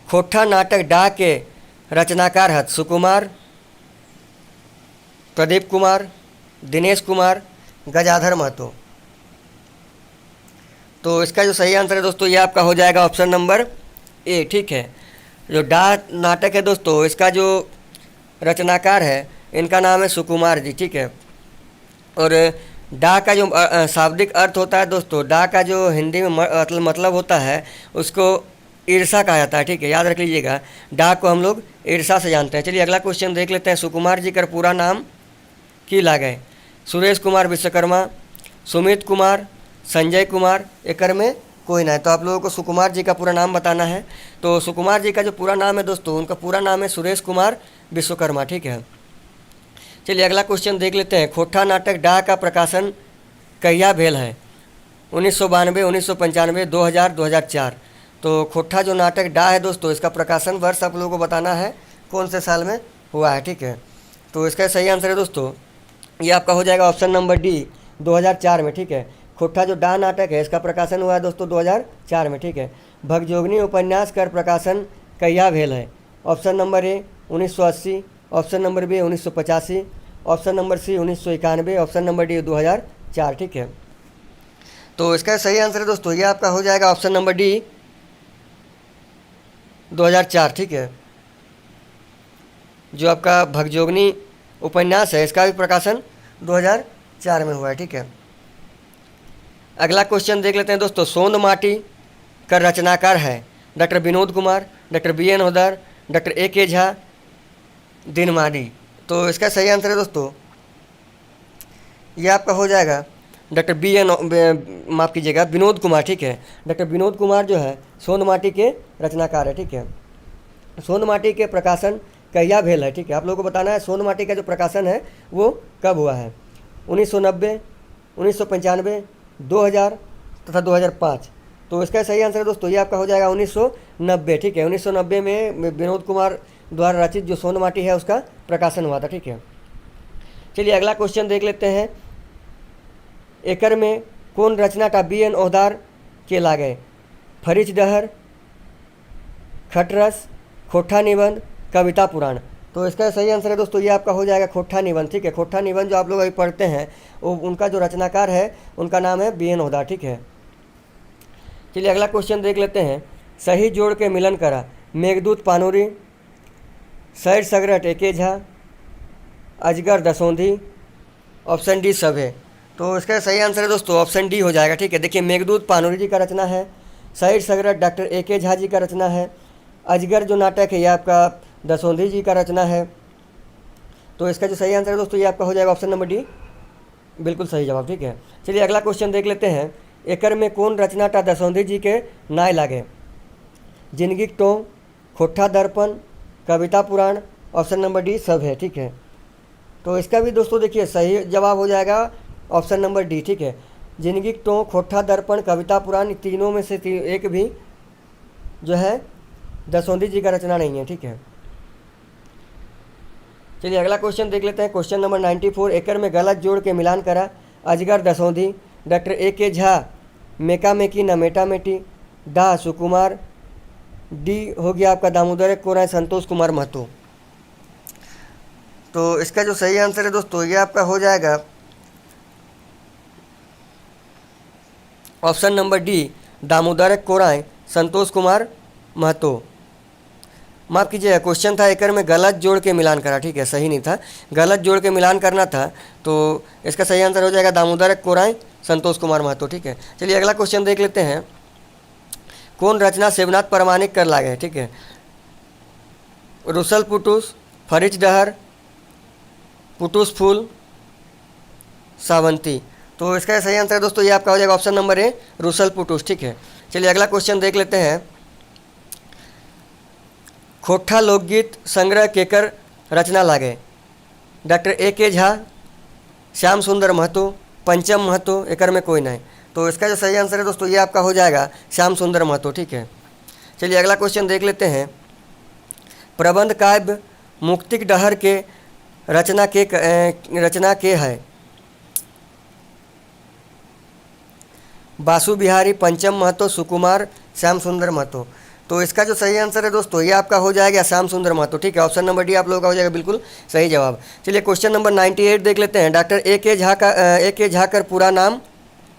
खोट्ठा नाटक डाह के रचनाकार है सुकुमार, प्रदीप कुमार, दिनेश कुमार, गजाधर महतो। तो इसका जो सही आंसर है दोस्तों, ये आपका हो जाएगा ऑप्शन नंबर ए। ठीक है, जो डाह नाटक है दोस्तों इसका जो रचनाकार है इनका नाम है सुकुमार जी। ठीक है, और डाह का जो शाब्दिक अर्थ होता है दोस्तों, डाह का जो हिंदी में मतलब होता है उसको ईर्षा कहा जाता है। ठीक है, याद रख लीजिएगा, डाह को हम लोग ईर्षा से जानते हैं। चलिए अगला क्वेश्चन देख लेते हैं। सुकुमार जी का पूरा नाम की लागे? सुरेश कुमार विश्वकर्मा, सुमित कुमार, संजय कुमार, एकर में कोई ना है। तो आप लोगों को सुकुमार जी का पूरा नाम बताना है। तो सुकुमार जी का जो पूरा नाम है दोस्तों, उनका पूरा नाम है सुरेश कुमार विश्वकर्मा। ठीक है, चलिए अगला क्वेश्चन देख लेते हैं। खोट्ठा नाटक डाह का प्रकाशन कहिया भेल है? 1992, 1995, 2000, 2004। तो खोट्ठा जो नाटक डाह है दोस्तों इसका प्रकाशन वर्ष आप लोगों को बताना है कौन से साल में हुआ है। ठीक है, तो इसका सही आंसर है दोस्तों, ये आपका हो जाएगा ऑप्शन नंबर डी 2004 में। ठीक है, खोट्ठा जो डाह नाटक है इसका प्रकाशन हुआ है दोस्तों 2004 में। ठीक है, भगजोगनी उपन्यास कर प्रकाशन कहिया भेल है? ऑप्शन नंबर ए 1980, option number B 1985, option number सी 1991, ऑप्शन नंबर डी 2004। ठीक है, तो इसका सही आंसर है दोस्तों, ये आपका हो जाएगा ऑप्शन नंबर डी 2004। ठीक है, जो आपका भगजोगनी उपन्यास है इसका भी प्रकाशन 2004 में हुआ है। ठीक है, अगला क्वेश्चन देख लेते हैं दोस्तों। सोंद माटी का रचनाकार है doctor Vinod Kumar, doctor BN Odar, doctor AK Jha, Dinmani. तो इसका सही आंसर है दोस्तों, ये आपका हो जाएगा डॉक्टर माफ़ कीजिएगा विनोद कुमार। ठीक है, डॉक्टर विनोद कुमार जो है सोंद माटी के रचनाकार है। ठीक है, सोंद माटी के प्रकाशन कहिया भेल है? ठीक है, आप लोगों को बताना है सोंद माटी का जो प्रकाशन है वो कब हुआ है? 1990, 1995, 2000 तथा 2005। तो इसका सही आंसर है दोस्तों, ये आपका हो जाएगा 1990। ठीक है, 1990 में विनोद कुमार द्वारा रचित जो सोंद माटी है उसका प्रकाशन हुआ था। ठीक है, चलिए अगला क्वेश्चन देख लेते हैं। एकर में कौन रचना का BN ओदार के लागे? फरिच डहर, खटरस, खोट्ठा निबंध, कविता पुराण। तो इसका सही आंसर है दोस्तों, ये आपका हो जाएगा खोट्ठा निबंध। ठीक है, खोट्ठा निबंध जो आप लोग अभी पढ़ते हैं वो उनका जो रचनाकार है उनका नाम है BN ओदार। ठीक है, चलिए अगला क्वेश्चन देख लेते हैं। सही जोड़ के मिलन करा? मेघदूत पानोरी, सैर सगरट AK झा, अजगर दसोंधी, ऑप्शन डी सब है। तो इसका सही आंसर है दोस्तों ऑप्शन डी हो जाएगा। ठीक है, देखिए मेघदूत पानोरी जी का रचना है, सैर सगरट डॉक्टर AK झा जी का रचना है, अजगर जो नाटक है ये आपका दसोंधी जी का रचना है। तो इसका जो सही आंसर है दोस्तों, ये आपका हो जाएगा ऑप्शन नंबर डी, बिल्कुल सही जवाब। ठीक है, चलिए अगला क्वेश्चन देख लेते हैं। एकर में कौन रचना टा दसोंधी जी के नाय लागे? जिंदगी टोंग, खोट्ठा दर्पण, कविता पुराण, ऑप्शन नंबर डी सब है। ठीक है, तो इसका भी दोस्तों देखिए सही जवाब हो जाएगा ऑप्शन नंबर डी। ठीक है, जिंदगी टोंग, खोट्ठा दर्पण, कविता पुराण तीनों में से एक भी जो है दसोंधी जी का रचना नहीं है। ठीक है, चलिए अगला क्वेश्चन देख लेते हैं। Question number 94। एकर में गलत जोड़ के मिलान करा? अजगर दसोंधी, डॉक्टर AK झा मेका मेकी न मेटा मेटी, डा सुकुमार डी हो गया आपका दामोदर कोराय संतोष कुमार महतो। तो इसका जो सही आंसर है दोस्तों ये आपका हो जाएगा option number D, Damodar कोराय Santosh Kumar Mahato. माफ़ कीजिएगा, क्वेश्चन था एकर में गलत जोड़ के मिलान करा, ठीक है, सही नहीं था, गलत जोड़ के मिलान करना था। तो इसका सही आंसर हो जाएगा दामोदर कोराय संतोष कुमार महतो, ठीक है। चलिए अगला क्वेश्चन देख लेते हैं। कौन रचना शिवनाथ परमाणिक कर लागे, ठीक है। रुसल पुटुस, फरिच डहर, पुटुस फूल, सावंती। तो इसका सही आंसर है दोस्तों ये आपका हो जाएगा ऑप्शन नंबर ए, रुसल पुटुस, ठीक है। चलिए अगला क्वेश्चन देख लेते हैं। खोट्ठा लोकगीत संग्रह केकर रचना लागे, डॉक्टर ए के झा, श्याम सुंदर महतो, पंचम महतो, एकर में कोई नहीं। तो इसका जो सही आंसर है दोस्तों ये आपका हो जाएगा श्याम सुंदर महतो, ठीक है। चलिए अगला क्वेश्चन देख लेते हैं। प्रबंध काव्य मुक्तिक डहर के रचना के है, बासु बिहारी, पंचम महतो, सुकुमार, श्याम सुंदर महतो। तो इसका जो सही आंसर है दोस्तों ये आपका हो जाएगा श्याम सुंदर महतो, ठीक है। ऑप्शन नंबर डी आप लोगों का हो जाएगा बिल्कुल सही जवाब। चलिए क्वेश्चन नंबर 98 देख लेते हैं। डॉक्टर ए के झा कर पूरा नाम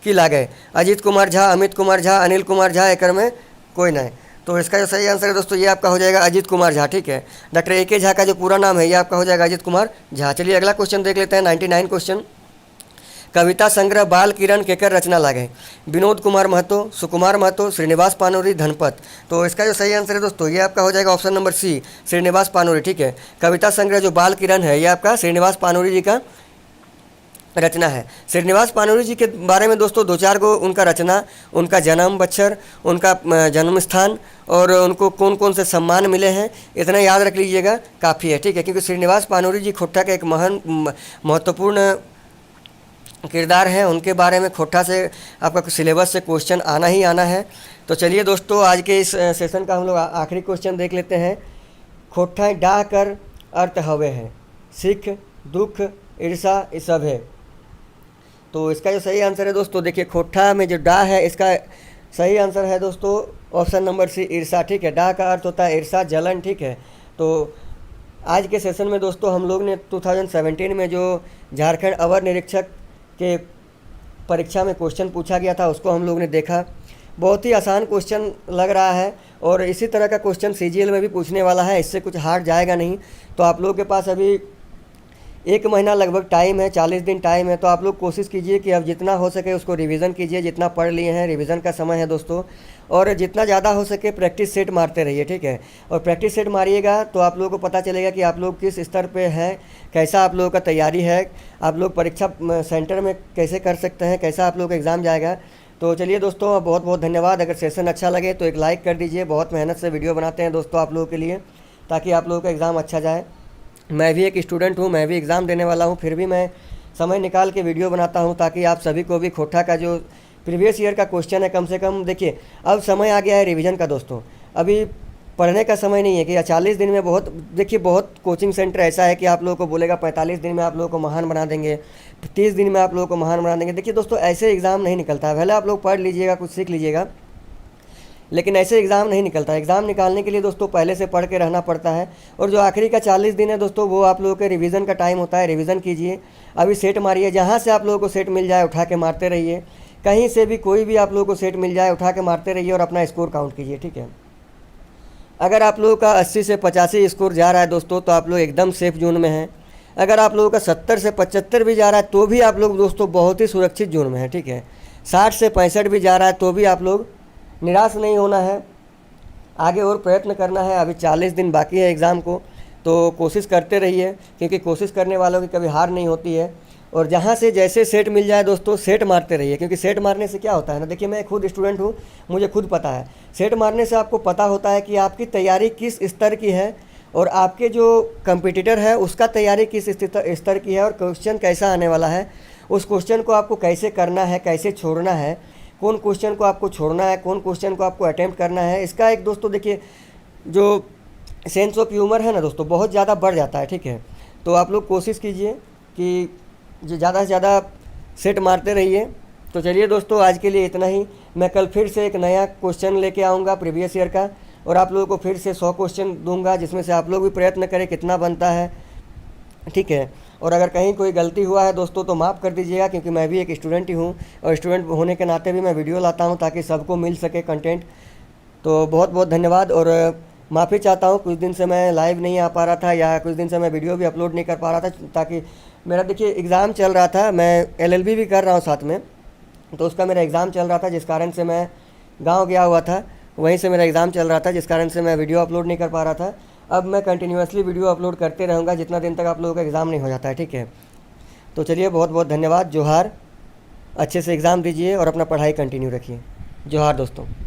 की लागे, अजीत कुमार झा, अमित कुमार झा, अनिल कुमार झा, एकर में कोई नहीं। तो इसका जो सही आंसर है दोस्तों ये आपका हो जाएगा अजीत कुमार झा, ठीक है। डॉक्टर ए के झा का जो पूरा नाम है ये आपका हो जाएगा अजीत कुमार झा। चलिए अगला क्वेश्चन देख लेते हैं। 99 क्वेश्चन। कविता संग्रह बाल किरण केकर रचना लागे, विनोद कुमार महतो, सुकुमार महतो, श्रीनिवास पानोरी, धनपत। तो इसका जो सही आंसर है दोस्तों ये आपका हो जाएगा ऑप्शन नंबर सी, श्रीनिवास पानोरी, ठीक है। कविता संग्रह जो बाल किरण है ये आपका श्रीनिवास पानोरी जी का रचना है। श्रीनिवास पानोरी जी के बारे में दोस्तों 2-4 गो उनका रचना, उनका जन्म बच्छर, उनका जन्म स्थान और उनको कौन कौन से सम्मान मिले हैं, इतना याद रख लीजिएगा, काफ़ी है, ठीक है। क्योंकि श्रीनिवास पानोरी जी खोट्ठा का एक महान महत्वपूर्ण किरदार हैं, उनके बारे में खोट्ठा से आपका सिलेबस से क्वेश्चन आना ही आना है। तो चलिए दोस्तों आज के इस सेशन का हम लोग आखिरी क्वेश्चन देख लेते हैं। खोट्ठा डाह कर अर्थ हवे है, सिख, दुख, ईर्षा, ये सब है। तो इसका जो सही आंसर है दोस्तों देखिए, खोट्ठा में जो डा है इसका सही आंसर है दोस्तों ऑप्शन नंबर सी, ईर्षा, ठीक है। डा का अर्थ होता है ईर्षा, जलन, ठीक है। तो आज के सेशन में दोस्तों हम लोग ने 2017 में जो झारखंड अवर निरीक्षक के परीक्षा में क्वेश्चन पूछा गया था उसको हम लोग ने देखा। बहुत ही आसान क्वेश्चन लग रहा है और इसी तरह का क्वेश्चन सीजीएल में भी पूछने वाला है, इससे कुछ हार्ड जाएगा नहीं। तो आप लोगों के पास अभी 1 महीना लगभग टाइम है, 40 दिन टाइम है। तो आप लोग कोशिश कीजिए कि अब जितना हो सके उसको रिवीजन कीजिए, जितना पढ़ लिए हैं रिवीजन का समय है दोस्तों। और जितना ज़्यादा हो सके प्रैक्टिस सेट मारते रहिए, ठीक है। और प्रैक्टिस सेट मारिएगा तो आप लोगों को पता चलेगा कि आप लोग किस स्तर पे हैं, कैसा आप लोगों का तैयारी है, आप लोग परीक्षा सेंटर में कैसे कर सकते हैं, कैसा आप लोग का एग्ज़ाम जाएगा। तो चलिए दोस्तों बहुत बहुत धन्यवाद। अगर सेशन अच्छा लगे तो एक लाइक कर दीजिए। बहुत मेहनत से वीडियो बनाते हैं दोस्तों आप लोगों के लिए, ताकि आप लोगों का एग्ज़ाम अच्छा जाए। मैं भी एक स्टूडेंट हूँ, मैं भी एग्ज़ाम देने वाला हूँ, फिर भी मैं समय निकाल के वीडियो बनाता हूँ ताकि आप सभी को भी खोट्ठा का जो प्रीवियस ईयर का क्वेश्चन है कम से कम देखिए। अब समय आ गया है रिवीजन का दोस्तों, अभी पढ़ने का समय नहीं है कि 40 दिन में बहुत देखिए बहुत कोचिंग सेंटर ऐसा है कि आप लोगों को बोलेगा 45 दिन में आप लोगों को महान बना देंगे, 30 दिन में आप लोगों को महान बना देंगे। देखिए दोस्तों ऐसे एग्ज़ाम नहीं निकलता है। पहले आप लोग पढ़ लीजिएगा, कुछ सीख लीजिएगा, लेकिन ऐसे एग्ज़ाम नहीं निकलता। एग्ज़ाम निकालने के लिए दोस्तों पहले से पढ़ के रहना पड़ता है। और जो आखिरी का 40 दिन है दोस्तों वो आप लोगों के रिवीजन का टाइम होता है। रिवीजन कीजिए, अभी सेट मारिए, जहाँ से आप लोगों को सेट मिल जाए उठा के मारते रहिए। कहीं से भी कोई भी आप लोगों को सेट मिल जाए उठा के मारते रहिए और अपना स्कोर काउंट कीजिए, ठीक है। अगर आप लोगों का 80 से 85 स्कोर जा रहा है दोस्तों तो आप लोग एकदम सेफ जोन में हैं। अगर आप लोगों का 70 से 75 भी जा रहा है तो भी आप लोग दोस्तों बहुत ही सुरक्षित जोन में हैं, ठीक है। 60 से 65 भी जा रहा है तो भी आप लोग निराश नहीं होना है, आगे और प्रयत्न करना है। अभी 40 दिन बाकी है एग्ज़ाम को, तो कोशिश करते रहिए, क्योंकि कोशिश करने वालों की कभी हार नहीं होती है। और जहाँ से जैसे सेट मिल जाए दोस्तों सेट मारते रहिए, क्योंकि सेट मारने से क्या होता है ना, देखिए मैं खुद स्टूडेंट हूँ, मुझे खुद पता है। सेट मारने से आपको पता होता है कि आपकी तैयारी किस स्तर की है और आपके जो कंपटीटर है उसका तैयारी किस स्तर की है और क्वेश्चन कैसा आने वाला है। उस क्वेश्चन को आपको कैसे करना है, कैसे छोड़ना है, कौन क्वेश्चन को आपको छोड़ना है, कौन क्वेश्चन को आपको अटैम्प्ट करना है, इसका एक दोस्तों देखिए जो सेंस ऑफ ह्यूमर है ना दोस्तों बहुत ज़्यादा बढ़ जाता है, ठीक है। तो आप लोग कोशिश कीजिए कि ज़्यादा से ज़्यादा सेट मारते रहिए। तो चलिए दोस्तों आज के लिए इतना ही। मैं कल फिर से एक नया क्वेश्चन लेके आऊँगा प्रीवियस ईयर का, और आप लोगों को फिर से 100 क्वेश्चन दूंगा, जिसमें से आप लोग भी प्रयत्न करें कितना बनता है, ठीक है। और अगर कहीं कोई गलती हुआ है दोस्तों तो माफ़ कर दीजिएगा, क्योंकि मैं भी एक स्टूडेंट ही हूँ और स्टूडेंट होने के नाते भी मैं वीडियो लाता हूँ ताकि सबको मिल सके कंटेंट। तो बहुत बहुत धन्यवाद। और माफ़ी चाहता हूँ, कुछ दिन से मैं लाइव नहीं आ पा रहा था या कुछ दिन से मैं वीडियो भी अपलोड नहीं कर पा रहा था, ताकि मेरा देखिए एग्ज़ाम चल रहा था, मैं LLB भी कर रहा हूँ साथ में, तो उसका मेरा एग्ज़ाम चल रहा था, जिस कारण से मैं गांव गया हुआ था, वहीं से मेरा एग्ज़ाम चल रहा था, जिस कारण से मैं वीडियो अपलोड नहीं कर पा रहा था। अब मैं कंटिन्यूसली वीडियो अपलोड करते रहूँगा जितना दिन तक आप लोगों का एग्ज़ाम नहीं हो जाता है, ठीक है। तो चलिए, बहुत बहुत धन्यवाद। जोहार। अच्छे से एग्ज़ाम दीजिए और अपना पढ़ाई कंटिन्यू रखिए। जोहार दोस्तों।